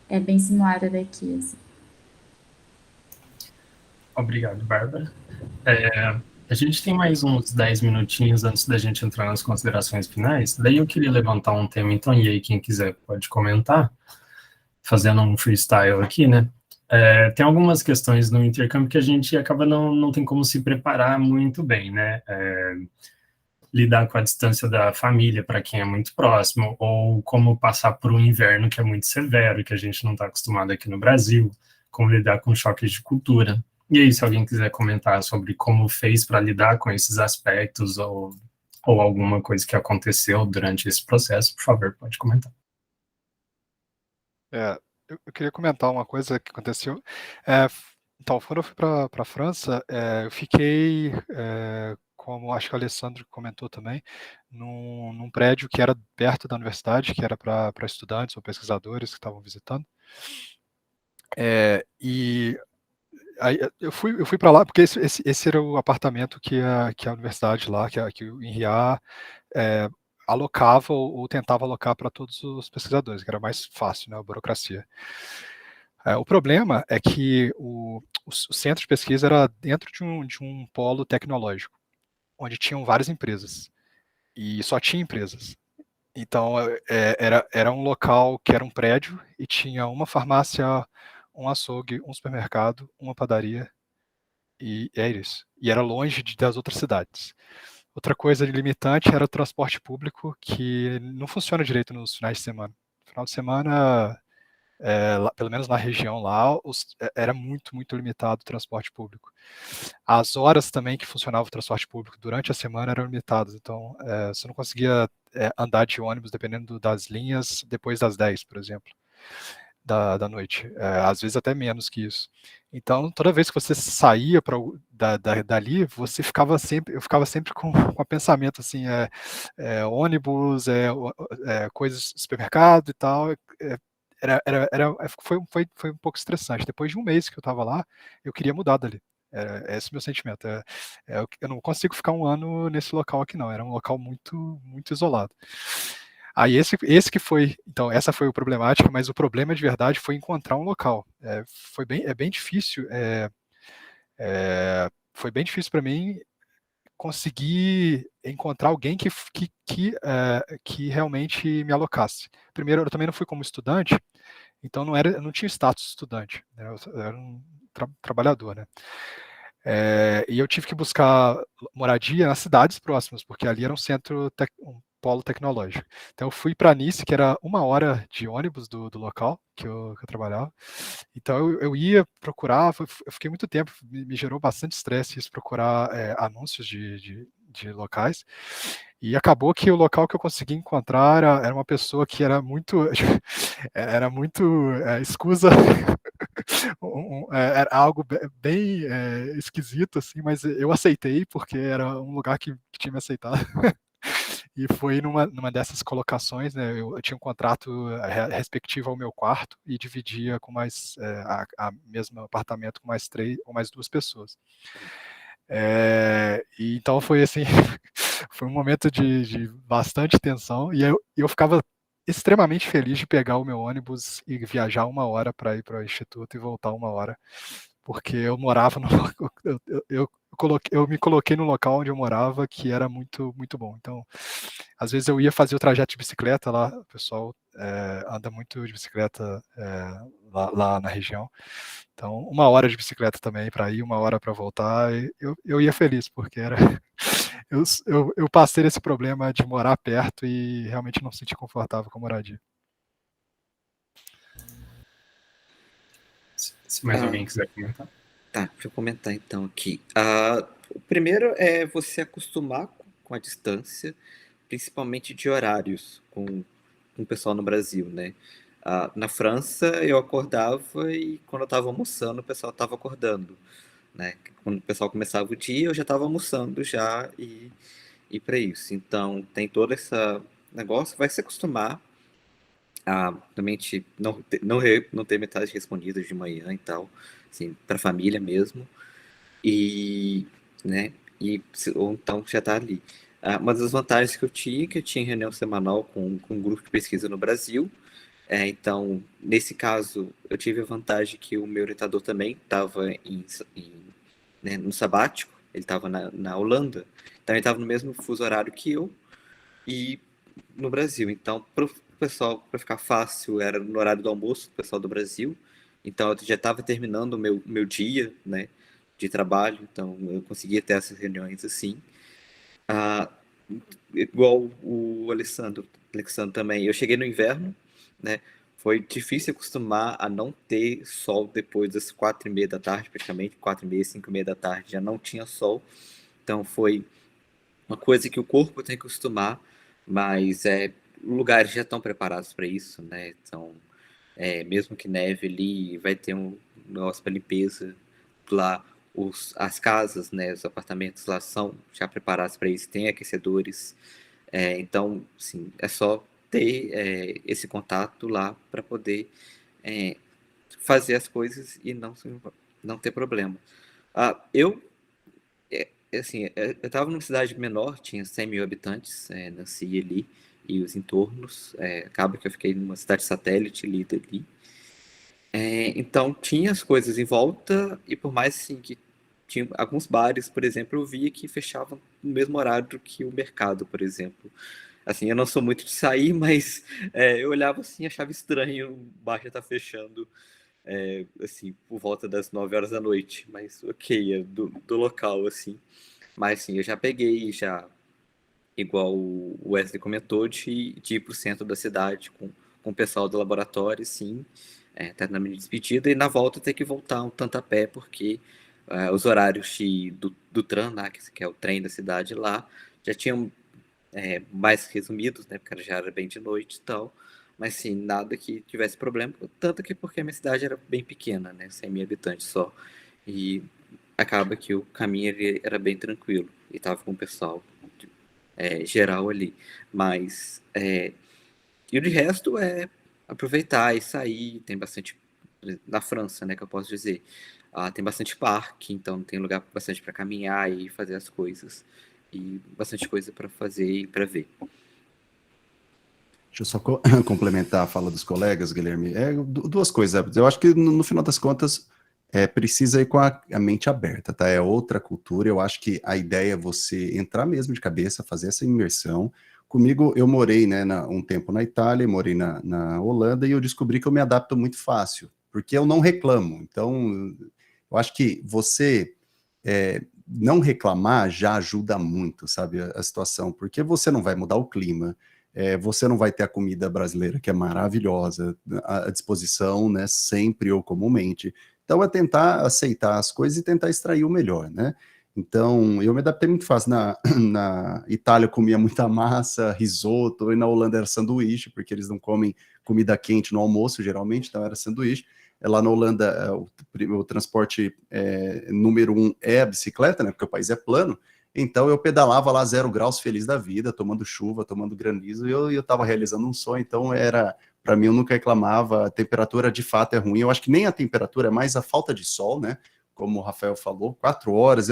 é bem similar à daqui, assim. Obrigado, Bárbara. A gente tem mais uns 10 minutinhos antes da gente entrar nas considerações finais. Daí eu queria levantar um tema, então, e aí quem quiser pode comentar, fazendo um freestyle aqui, né? Tem algumas questões no intercâmbio que a gente acaba não tem como se preparar muito bem, né? Lidar com a distância da família para quem é muito próximo, ou como passar por um inverno que é muito severo, que a gente não está acostumado aqui no Brasil, como lidar com choques de cultura. E aí, se alguém quiser comentar sobre como fez para lidar com esses aspectos, ou alguma coisa que aconteceu durante esse processo, por favor, pode comentar. Eu queria comentar uma coisa que aconteceu. Então, quando eu fui para a França, eu fiquei, como acho que o Alessandro comentou também, num prédio que era perto da universidade, que era para estudantes ou pesquisadores que estavam visitando. E aí eu fui para lá porque esse era o apartamento que a universidade lá, que o INRIA alocava ou tentava alocar para todos os pesquisadores, que era mais fácil, né, a burocracia. O problema é que o centro de pesquisa era dentro de um polo tecnológico, onde tinham várias empresas, e só tinha empresas. Então, era um local que era um prédio e tinha uma farmácia, um açougue, um supermercado, uma padaria, e é isso. E era longe das outras cidades. Outra coisa limitante era o transporte público, que não funciona direito nos finais de semana. No final de semana, pelo menos na região lá, era muito, muito limitado o transporte público. As horas também que funcionava o transporte público durante a semana eram limitadas, então você não conseguia andar de ônibus dependendo das linhas depois das 10, por exemplo. da noite, às vezes até menos que isso. Então, toda vez que você saía dali, eu ficava sempre com o pensamento assim, ônibus, coisas, supermercado e tal. Foi um pouco estressante. Depois de um mês que eu estava lá, eu queria mudar dali. Esse é o meu sentimento. Eu não consigo ficar um ano nesse local aqui, não. Era um local muito, muito isolado. Aí esse que foi, então essa foi o problemática, mas o problema de verdade foi encontrar um local. Bem difícil, foi bem difícil para mim conseguir encontrar alguém que realmente me alocasse. Primeiro, eu também não fui como estudante, então eu não tinha status de estudante, né? Eu era um trabalhador, né? E eu tive que buscar moradia nas cidades próximas, porque ali era um polo tecnológico. Então eu fui para Nice, que era 1 hora de ônibus do local que eu trabalhava. Então eu ia procurar, eu fiquei muito tempo, me gerou bastante estresse isso, procurar anúncios de locais. E acabou que o local que eu consegui encontrar era uma pessoa que era muito escusa, era algo bem esquisito, assim, mas eu aceitei porque era um lugar que tinha me aceitado. E foi numa dessas colocações, né, eu tinha um contrato respectivo ao meu quarto e dividia com mais a mesmo apartamento com mais 3 ou mais 2 pessoas. E então foi assim, foi um momento de bastante tensão, e eu ficava extremamente feliz de pegar o meu ônibus e viajar 1 hora para ir para o instituto e voltar 1 hora, porque eu morava no eu me coloquei no local onde eu morava, que era muito, muito bom. Então, às vezes eu ia fazer o trajeto de bicicleta lá, o pessoal anda muito de bicicleta lá na região. Então, 1 hora de bicicleta também para ir, 1 hora para voltar, e eu ia feliz, porque eu passei esse problema de morar perto e realmente não me senti confortável com a moradia. Se mais alguém quiser comentar. Tá, deixa eu comentar então aqui. O primeiro é você acostumar com a distância, principalmente de horários com o pessoal no Brasil, né? Na França, eu acordava e quando eu estava almoçando, o pessoal estava acordando, né? Quando o pessoal começava o dia, eu já estava almoçando já e para isso. Então, tem todo esse negócio, vai se acostumar a realmente não ter mensagens respondidas de manhã e tal, assim, para a família mesmo. E, né, ou então já está ali. Uma das vantagens que eu tinha reunião semanal com um grupo de pesquisa no Brasil. Então, nesse caso, eu tive a vantagem que o meu orientador também estava né, no sabático, ele estava na Holanda, então ele estava no mesmo fuso horário que eu e no Brasil. Então, para o pessoal, para ficar fácil, era no horário do almoço do pessoal do Brasil. Então, eu já estava terminando o meu dia, né, de trabalho, então eu conseguia ter essas reuniões assim. Igual o Alessandro também, eu cheguei no inverno, né, foi difícil acostumar a não ter sol depois das 4h30 da tarde, praticamente, 4h30, 5h30 da tarde, já não tinha sol. Então, foi uma coisa que o corpo tem que acostumar, mas lugares já estão preparados para isso, né? Então, mesmo que neve ali, vai ter um negócio para limpeza lá. As casas, né, os apartamentos lá são já preparados para isso, tem aquecedores. Então, sim, é só ter esse contato lá para poder fazer as coisas e não ter problema. Assim, eu estava numa cidade menor, tinha 100 mil habitantes, nasci ali e os entornos. Acaba que eu fiquei numa cidade satélite ali dali. Então, tinha as coisas em volta, e por mais assim, que tinha alguns bares, por exemplo, eu via que fechavam no mesmo horário que o mercado, por exemplo. Assim, eu não sou muito de sair, mas eu olhava assim, achava estranho o bar já tá fechando, assim, por volta das 9 horas da noite, mas ok, do local, assim. Mas sim, eu já peguei, igual o Wesley comentou, de ir para o centro da cidade com o pessoal do laboratório, sim, até na minha despedida, e na volta ter que voltar um tanto a pé, porque os horários do tram, né, que é o trem da cidade lá, já tinham mais resumidos, né, porque já era bem de noite e tal. mas sim, nada que tivesse problema, tanto que porque a minha cidade era bem pequena, né, 100 mil habitantes só, e acaba que o caminho era bem tranquilo, e tava com o pessoal geral ali, mas e o de resto é aproveitar e sair, tem bastante, na França, né, que eu posso dizer, tem bastante parque, então tem lugar bastante para caminhar e fazer as coisas, e bastante coisa para fazer e para ver. Deixa eu só complementar a fala dos colegas, Guilherme. Duas coisas. Eu acho que, no final das contas, precisa ir com a mente aberta, tá? É outra cultura. Eu acho que a ideia é você entrar mesmo de cabeça, fazer essa imersão. Comigo, eu morei, né, um tempo na Itália, morei na Holanda, e eu descobri que eu me adapto muito fácil, porque eu não reclamo. Então, eu acho que você não reclamar já ajuda muito, sabe, a situação, porque você não vai mudar o clima, você não vai ter a comida brasileira, que é maravilhosa, à disposição, né, sempre ou comumente. Então, é tentar aceitar as coisas e tentar extrair o melhor, né? Então, eu me adaptei muito fácil. Na Itália, eu comia muita massa, risoto, e na Holanda era sanduíche, porque eles não comem comida quente no almoço, geralmente, então era sanduíche. Lá na Holanda, o transporte número 1 é a bicicleta, né? Porque o país é plano. Então eu pedalava lá 0 graus, feliz da vida, tomando chuva, tomando granizo, e eu estava realizando um sonho. Então para mim, eu nunca reclamava. A temperatura de fato é ruim. Eu acho que nem a temperatura, é mais a falta de sol, né? Como o Rafael falou, 4 horas.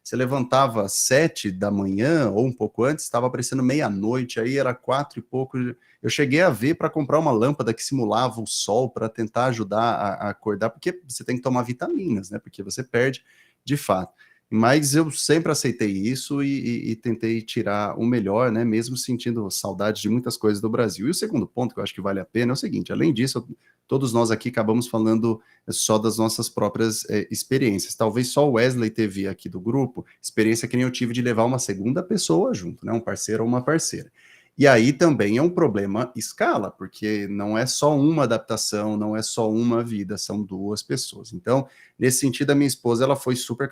Você levantava 7 da manhã ou um pouco antes, estava aparecendo meia-noite, aí era 4 e pouco. Eu cheguei a ver para comprar uma lâmpada que simulava o sol para tentar ajudar a acordar, porque você tem que tomar vitaminas, né? Porque você perde de fato. Mas eu sempre aceitei isso e tentei tirar o melhor, né? Mesmo sentindo saudade de muitas coisas do Brasil. E o segundo ponto que eu acho que vale a pena é o seguinte: além disso, todos nós aqui acabamos falando só das nossas próprias experiências. Talvez só o Wesley teve aqui do grupo experiência que nem eu tive de levar uma segunda pessoa junto, né? Um parceiro ou uma parceira. E aí também é um problema escala, porque não é só uma adaptação, não é só uma vida, são 2 pessoas. Então, nesse sentido, a minha esposa ela foi super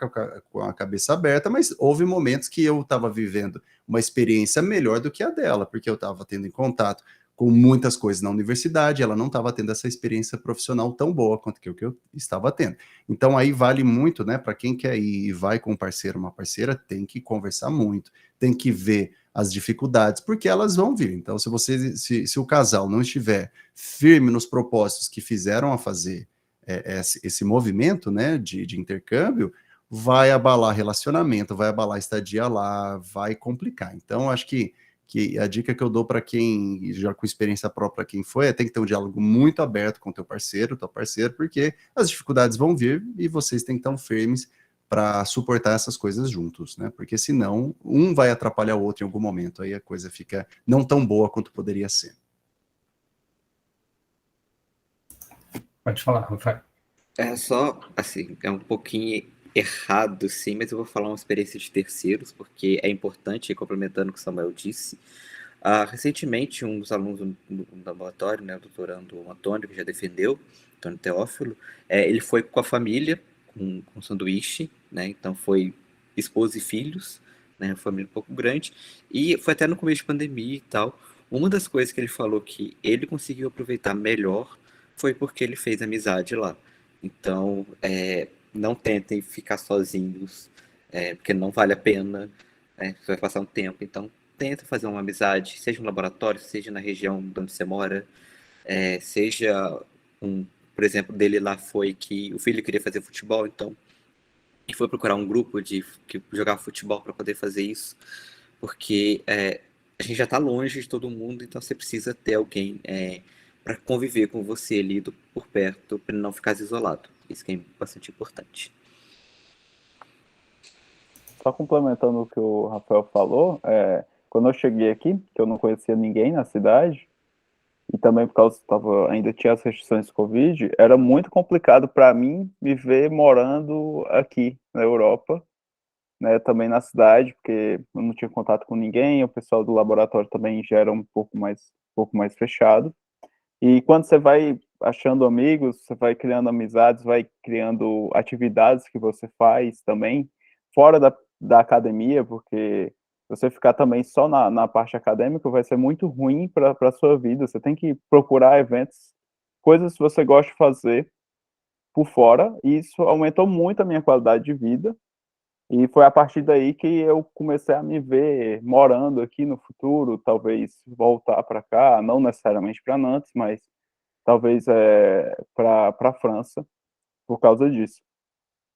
com a cabeça aberta, mas houve momentos que eu estava vivendo uma experiência melhor do que a dela, porque eu estava tendo em contato com muitas coisas na universidade, ela não estava tendo essa experiência profissional tão boa quanto que eu estava tendo. Então, aí vale muito, né, para quem quer ir e vai com um parceiro, uma parceira, tem que conversar muito, tem que ver as dificuldades, porque elas vão vir. Então, se o casal não estiver firme nos propósitos que fizeram a fazer esse movimento, né, de intercâmbio, vai abalar relacionamento, vai abalar estadia lá, vai complicar. Então, acho que a dica que eu dou para quem, já com experiência própria, quem foi, tem que ter um diálogo muito aberto com teu parceiro, porque as dificuldades vão vir e vocês têm que estar firmes para suportar essas coisas juntos, né? Porque senão um vai atrapalhar o outro em algum momento, aí a coisa fica não tão boa quanto poderia ser. Pode falar, Rafael. É só, assim, é um pouquinho errado, sim, mas eu vou falar uma experiência de terceiros, porque é importante, complementando o que o Samuel disse. Recentemente, um dos alunos do laboratório, né, o doutorando Antônio, que já defendeu, Antônio Teófilo, ele foi com a família, com sanduíche, né, então foi esposa e filhos, né, uma família um pouco grande, e foi até no começo de pandemia e tal. Uma das coisas que ele falou que ele conseguiu aproveitar melhor foi porque ele fez amizade lá. Então, não tentem ficar sozinhos, porque não vale a pena, você vai passar um tempo. Então, tenta fazer uma amizade, seja no laboratório, seja na região onde você mora, seja, por exemplo, dele lá foi que o filho queria fazer futebol, então ele foi procurar um grupo que jogava futebol para poder fazer isso, porque a gente já está longe de todo mundo, então você precisa ter alguém para conviver com você ali por perto, para não ficar isolado. Isso que é bastante importante. Só complementando o que o Rafael falou, quando eu cheguei aqui, que eu não conhecia ninguém na cidade, e também por causa que ainda tinha as restrições de Covid, era muito complicado para mim me ver morando aqui na Europa, né, também na cidade, porque eu não tinha contato com ninguém, o pessoal do laboratório também já era um pouco mais fechado. E quando você vai achando amigos, você vai criando amizades, vai criando atividades que você faz também, fora da academia, porque você ficar também só na parte acadêmica vai ser muito ruim para a sua vida. Você tem que procurar eventos, coisas que você gosta de fazer por fora, e isso aumentou muito a minha qualidade de vida. E foi a partir daí que eu comecei a me ver morando aqui no futuro, talvez voltar para cá, não necessariamente para Nantes, mas talvez para a França, por causa disso.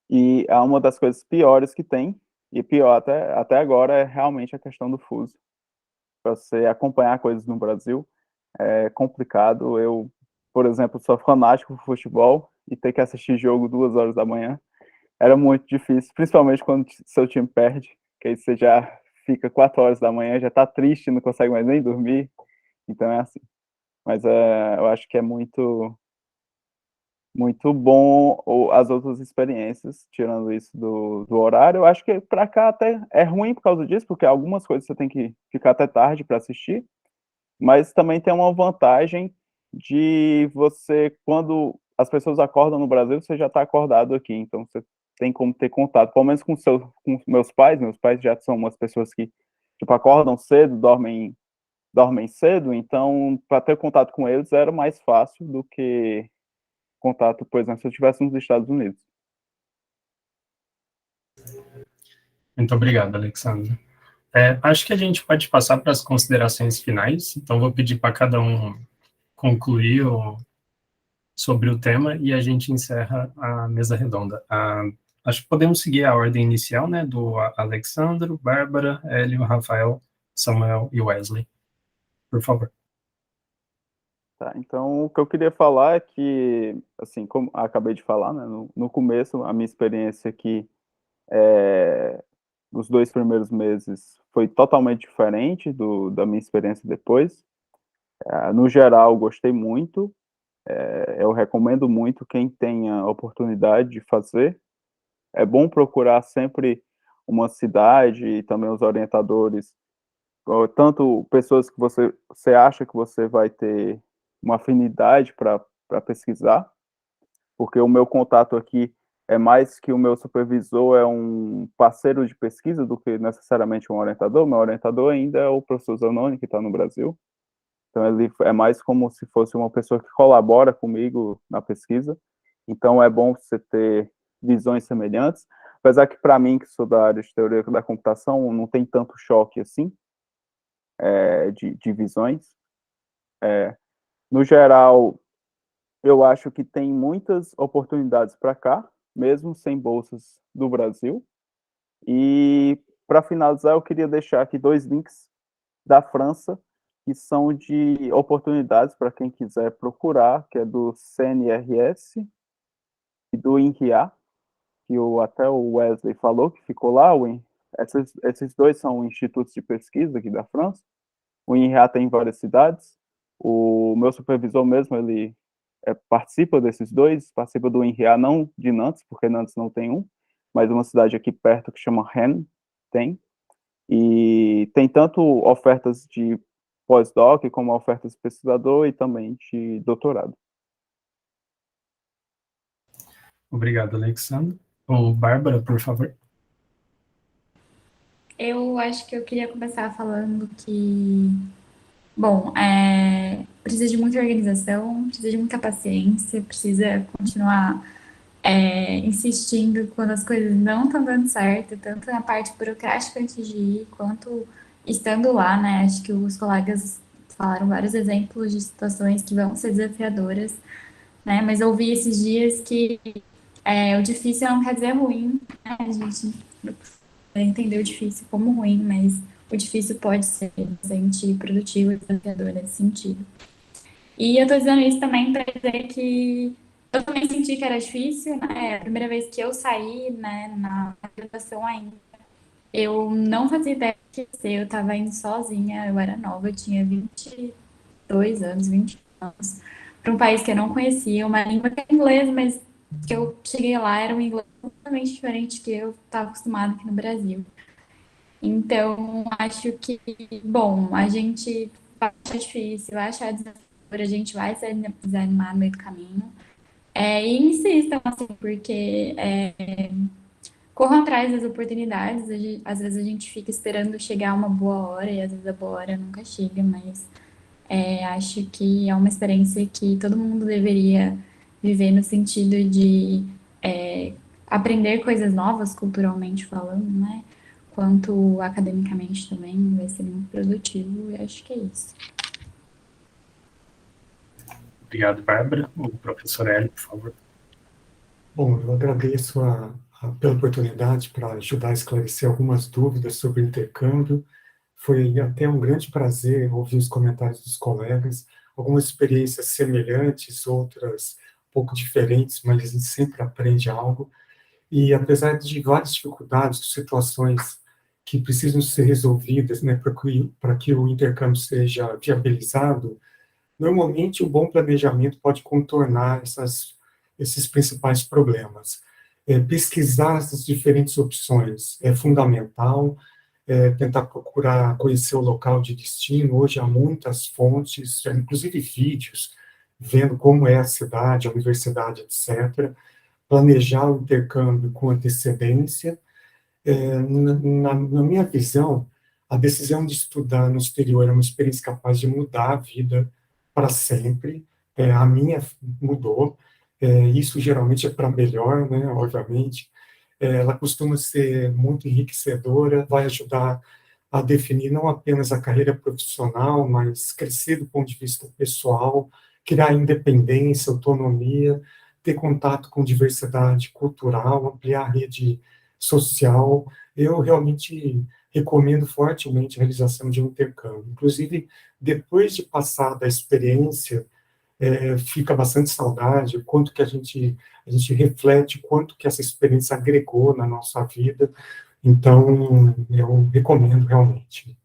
E é uma das coisas piores que tem, e pior até agora, é realmente a questão do fuso. Para você acompanhar coisas no Brasil é complicado. Eu, por exemplo, sou fanático por futebol e ter que assistir jogo 2 horas da manhã era muito difícil, principalmente quando seu time perde, que aí você já fica 4 horas da manhã, já tá triste, não consegue mais nem dormir. Então é assim. Mas eu acho que é muito bom as outras experiências, tirando isso do horário. Eu acho que para cá até é ruim por causa disso, porque algumas coisas você tem que ficar até tarde para assistir, mas também tem uma vantagem de você, quando as pessoas acordam no Brasil, você já está acordado aqui, então você tem como ter contato, pelo menos com meus pais já são umas pessoas que, tipo, acordam cedo, dormem cedo, então, para ter contato com eles era mais fácil do que contato, por exemplo, se eu estivesse nos Estados Unidos. Muito obrigado, Alexandre. Acho que a gente pode passar para as considerações finais, então vou pedir para cada um concluir sobre o tema e a gente encerra a mesa redonda. Acho que podemos seguir a ordem inicial, né, do Alexandro, Bárbara, Hélio, Rafael, Samuel e Wesley. Por favor. Tá, então, o que eu queria falar é que, assim, como acabei de falar, né, no começo, a minha experiência aqui, nos 2 primeiros meses, foi totalmente diferente da minha experiência depois. No geral, gostei muito. Eu recomendo muito quem tenha a oportunidade de fazer. É bom procurar sempre uma cidade e também os orientadores, tanto pessoas que você acha que você vai ter uma afinidade para pesquisar, porque o meu contato aqui é mais que o meu supervisor é um parceiro de pesquisa do que necessariamente um orientador. Meu orientador ainda é o professor Zanoni, que está no Brasil. Então, ele é mais como se fosse uma pessoa que colabora comigo na pesquisa. Então, é bom você ter visões semelhantes. Apesar que, para mim, que sou da área de teoria da computação, não tem tanto choque assim, de visões. No geral, eu acho que tem muitas oportunidades para cá, mesmo sem bolsas do Brasil. E, para finalizar, eu queria deixar aqui 2 links da França, que são de oportunidades para quem quiser procurar, que é do CNRS e do INRIA, que até o Wesley falou, que ficou lá. Esses 2 são institutos de pesquisa aqui da França. O INRIA tem em várias cidades. O meu supervisor mesmo, ele participa desses 2, participa do INRIA, não de Nantes, porque Nantes não tem um, mas uma cidade aqui perto que chama Rennes tem. E tem tanto ofertas de pós-doc como ofertas de pesquisador e também de doutorado. Obrigado, Alexandre. Bárbara, por favor. Eu acho que eu queria começar falando que, bom, precisa de muita organização, precisa de muita paciência, precisa continuar insistindo quando as coisas não estão dando certo, tanto na parte burocrática antes de ir, quanto estando lá, né? Acho que os colegas falaram vários exemplos de situações que vão ser desafiadoras, né? Mas eu ouvi esses dias que o difícil não quer dizer ruim, né? A gente entender o difícil como ruim, mas o difícil pode ser bastante produtivo e desafiador nesse sentido. E eu tô dizendo isso também para dizer que eu também senti que era difícil, né? A primeira vez que eu saí, né, na graduação ainda, eu não fazia ideia do que ia ser, eu tava indo sozinha, eu era nova, eu tinha 22 anos, 20 anos, para um país que eu não conhecia, uma língua que é inglês, mas que eu cheguei lá era um inglês completamente diferente que eu estava acostumada aqui no Brasil. Então, acho que, bom, a gente vai achar difícil, vai achar desafiador, a gente vai se desanimar no meio do caminho. E insistam, assim, porque corram atrás das oportunidades. Às vezes a gente fica esperando chegar uma boa hora e às vezes a boa hora nunca chega, mas acho que é uma experiência que todo mundo deveria viver no sentido de aprender coisas novas, culturalmente falando, né? Quanto academicamente também, vai ser muito produtivo, e acho que é isso. Obrigado, Bárbara. O professor Hélio, por favor. Bom, eu agradeço pela oportunidade para ajudar a esclarecer algumas dúvidas sobre o intercâmbio. Foi até um grande prazer ouvir os comentários dos colegas, algumas experiências semelhantes, outras um pouco diferentes, mas a gente sempre aprende algo. E apesar de várias dificuldades, situações que precisam ser resolvidas, né, para que o intercâmbio seja viabilizado, normalmente um bom planejamento pode contornar esses principais problemas. Pesquisar as diferentes opções é fundamental, tentar procurar conhecer o local de destino. Hoje há muitas fontes, inclusive vídeos, vendo como é a cidade, a universidade, etc. Planejar o intercâmbio com antecedência. Na minha visão, a decisão de estudar no exterior é uma experiência capaz de mudar a vida para sempre. A minha mudou. Isso geralmente é para melhor, né, obviamente. Ela costuma ser muito enriquecedora, vai ajudar a definir não apenas a carreira profissional, mas crescer do ponto de vista pessoal, criar independência, autonomia, ter contato com diversidade cultural, ampliar a rede social. Eu realmente recomendo fortemente a realização de um intercâmbio. Inclusive, depois de passar da experiência, fica bastante saudade, o quanto que a gente reflete, o quanto que essa experiência agregou na nossa vida. Então, eu recomendo realmente.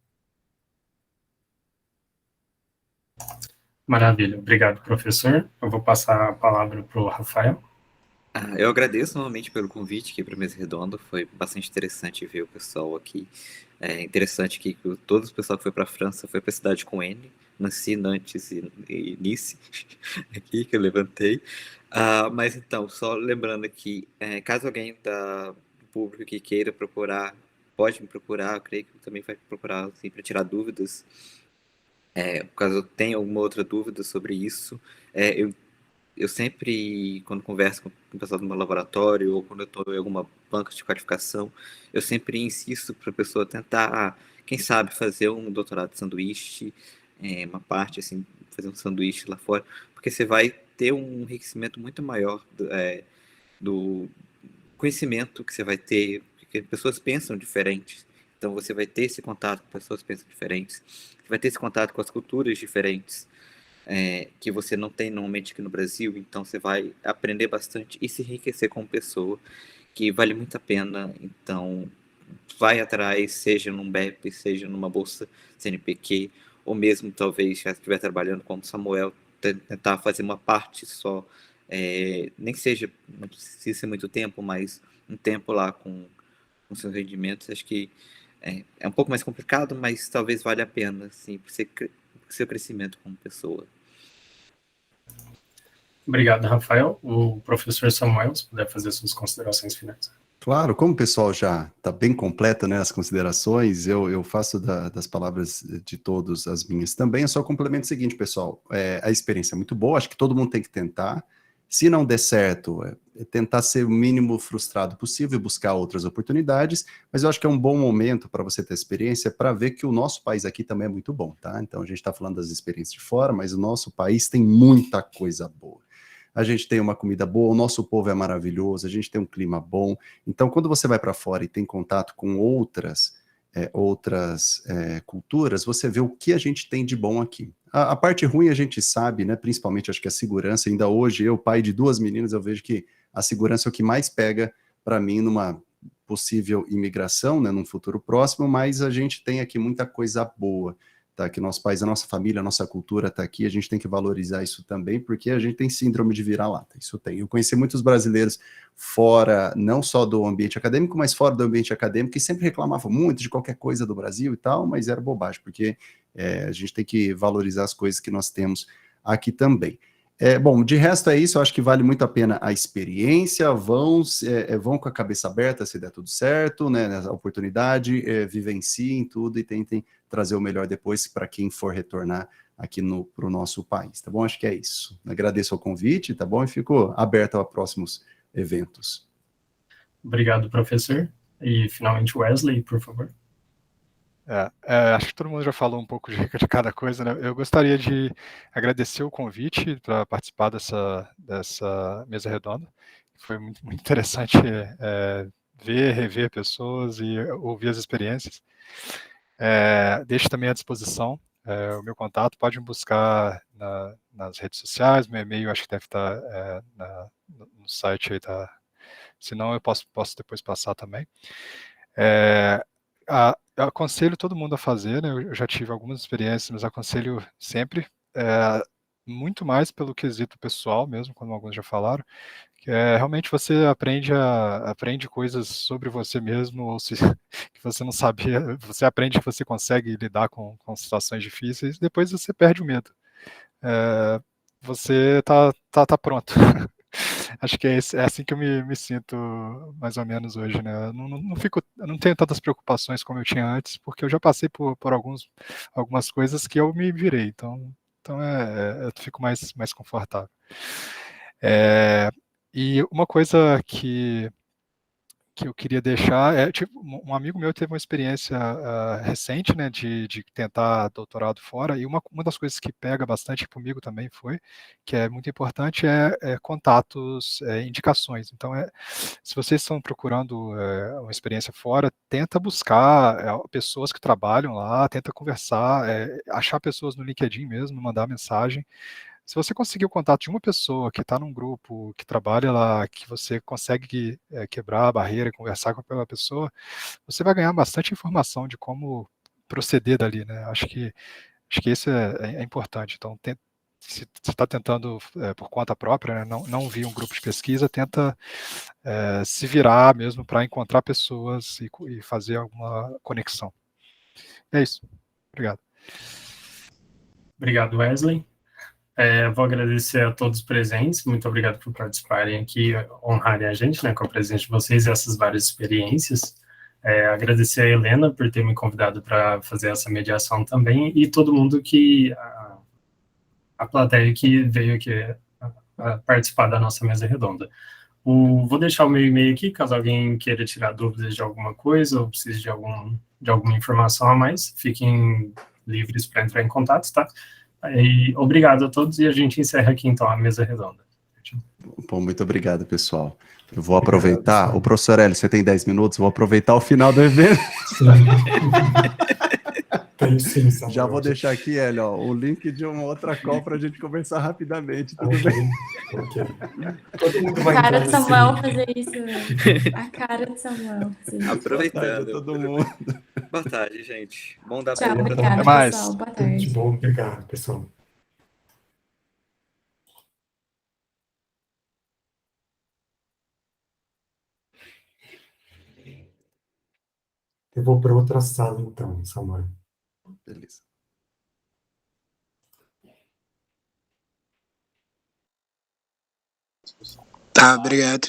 Maravilha, obrigado, professor. Eu vou passar a palavra para o Rafael. Eu agradeço novamente pelo convite aqui para a Mesa Redonda, foi bastante interessante ver o pessoal aqui. É interessante que todo o pessoal que foi para a França foi para a cidade com N, Nancy, Nantes e Nice, aqui que eu levantei. Mas então, só lembrando aqui, caso alguém do público que queira procurar, pode me procurar, eu creio que também vai procurar assim, para tirar dúvidas. Caso eu tenha alguma outra dúvida sobre isso, eu sempre, quando converso com o pessoal do meu laboratório ou quando eu estou em alguma banca de qualificação, eu sempre insisto para a pessoa tentar, quem sabe, fazer um doutorado de sanduíche, uma parte, assim, fazer um sanduíche lá fora, porque você vai ter um enriquecimento muito maior do conhecimento que você vai ter, porque pessoas pensam diferentes. Então você vai ter esse contato com pessoas que pensam diferentes, você vai ter esse contato com as culturas diferentes, que você não tem normalmente aqui no Brasil, então você vai aprender bastante e se enriquecer como pessoa, que vale muito a pena. Então, vai atrás, seja num BEP, seja numa bolsa CNPq, ou mesmo talvez já estiver trabalhando como Samuel, tentar fazer uma parte só, nem seja, não precisa ser muito tempo, mas um tempo lá com seus rendimentos. Acho que é um pouco mais complicado, mas talvez valha a pena, assim, para o seu crescimento como pessoa. Obrigado, Rafael. O professor Samuel, se puder fazer suas considerações finais. Claro, como o pessoal já está bem completo, né, as considerações, eu faço das palavras de todos as minhas também. Eu só complemento o seguinte, pessoal, a experiência é muito boa, acho que todo mundo tem que tentar. Se não der certo, tentar ser o mínimo frustrado possível e buscar outras oportunidades, mas eu acho que é um bom momento para você ter experiência, para ver que o nosso país aqui também é muito bom, tá? Então a gente está falando das experiências de fora, mas o nosso país tem muita coisa boa. A gente tem uma comida boa, o nosso povo é maravilhoso, a gente tem um clima bom. Então, quando você vai para fora e tem contato com outras culturas, você vê o que a gente tem de bom aqui. A parte ruim a gente sabe, né? Principalmente acho que a segurança. Ainda hoje, eu, pai de 2 meninas, eu vejo que a segurança é o que mais pega para mim numa possível imigração, né? Num futuro próximo, mas a gente tem aqui muita coisa boa. Tá, que nosso país, a nossa família, a nossa cultura está aqui, a gente tem que valorizar isso também, porque a gente tem síndrome de vira-lata, isso tem. Eu conheci muitos brasileiros fora, não só do ambiente acadêmico, mas fora do ambiente acadêmico, que sempre reclamavam muito de qualquer coisa do Brasil e tal, mas era bobagem, porque a gente tem que valorizar as coisas que nós temos aqui também. Bom, de resto é isso, eu acho que vale muito a pena a experiência, vão com a cabeça aberta se der tudo certo, né, nessa oportunidade, vivenciem tudo e tentem trazer o melhor depois para quem for retornar aqui para o nosso país, tá bom? Acho que é isso. Agradeço o convite, tá bom? E fico aberto a próximos eventos. Obrigado, professor. E, finalmente, Wesley, por favor. Acho que todo mundo já falou um pouco de cada coisa, né? Eu gostaria de agradecer o convite para participar dessa mesa redonda. Foi muito, muito interessante rever pessoas e ouvir as experiências. Deixo também à disposição o meu contato, pode me buscar nas redes sociais, meu e-mail acho que deve estar no site aí, tá? Se não, eu posso depois passar também. Eu aconselho todo mundo a fazer, né? Eu já tive algumas experiências, mas aconselho sempre, muito mais pelo quesito pessoal mesmo, como alguns já falaram, que realmente você aprende coisas sobre você mesmo, ou se que você não sabia, você aprende que você consegue lidar com situações difíceis, depois você perde o medo. Você tá pronto. Acho que é assim que eu me sinto mais ou menos hoje, né? Eu não tenho tantas preocupações como eu tinha antes, porque eu já passei por algumas coisas que eu me virei, então eu fico mais confortável. E uma coisa que eu queria deixar tipo, um amigo meu teve uma experiência recente, né, de tentar doutorado fora, e uma das coisas que pega bastante comigo também que é muito importante, contatos, indicações. Então, se vocês estão procurando uma experiência fora, tenta buscar pessoas que trabalham lá, tenta conversar, achar pessoas no LinkedIn mesmo, mandar mensagem. Se você conseguir o contato de uma pessoa que está num grupo, que trabalha lá, que você consegue quebrar a barreira e conversar com aquela pessoa, você vai ganhar bastante informação de como proceder dali, né? Acho que isso é importante. Então, se você está tentando por conta própria, né, não vir um grupo de pesquisa, tenta se virar mesmo para encontrar pessoas e fazer alguma conexão. É isso. Obrigado. Obrigado, Wesley. Vou agradecer a todos os presentes, muito obrigado por participarem aqui, honrarem a gente, né, com a presença de vocês e essas várias experiências. Agradecer a Helena por ter me convidado para fazer essa mediação também, e todo mundo a plateia que veio aqui a participar da nossa mesa redonda. Vou deixar o meu e-mail aqui, caso alguém queira tirar dúvidas de alguma coisa, ou precise de alguma informação a mais, fiquem livres para entrar em contato, tá? E obrigado a todos, e a gente encerra aqui, então, a mesa redonda. Bom, muito obrigado, pessoal. Eu vou aproveitar, o professor Hélio, você tem 10 minutos, vou aproveitar o final do evento. Sim, Samuel. Já vou deixar aqui, Hélio, o link de uma outra call para a gente conversar rapidamente, tudo bem? Ok. Todo mundo vai A cara entrar de Samuel nesse... fazer isso, né? A cara de Samuel. Sim. Aproveitando. Boa tarde a todo mundo. Boa tarde, gente. Bom dar Tchau, pra obrigada, Até mais. pessoal. Boa Tudo de tarde. bom, obrigado, pessoal. Eu vou para outra sala, então, Samuel. Beleza. Tá, obrigado.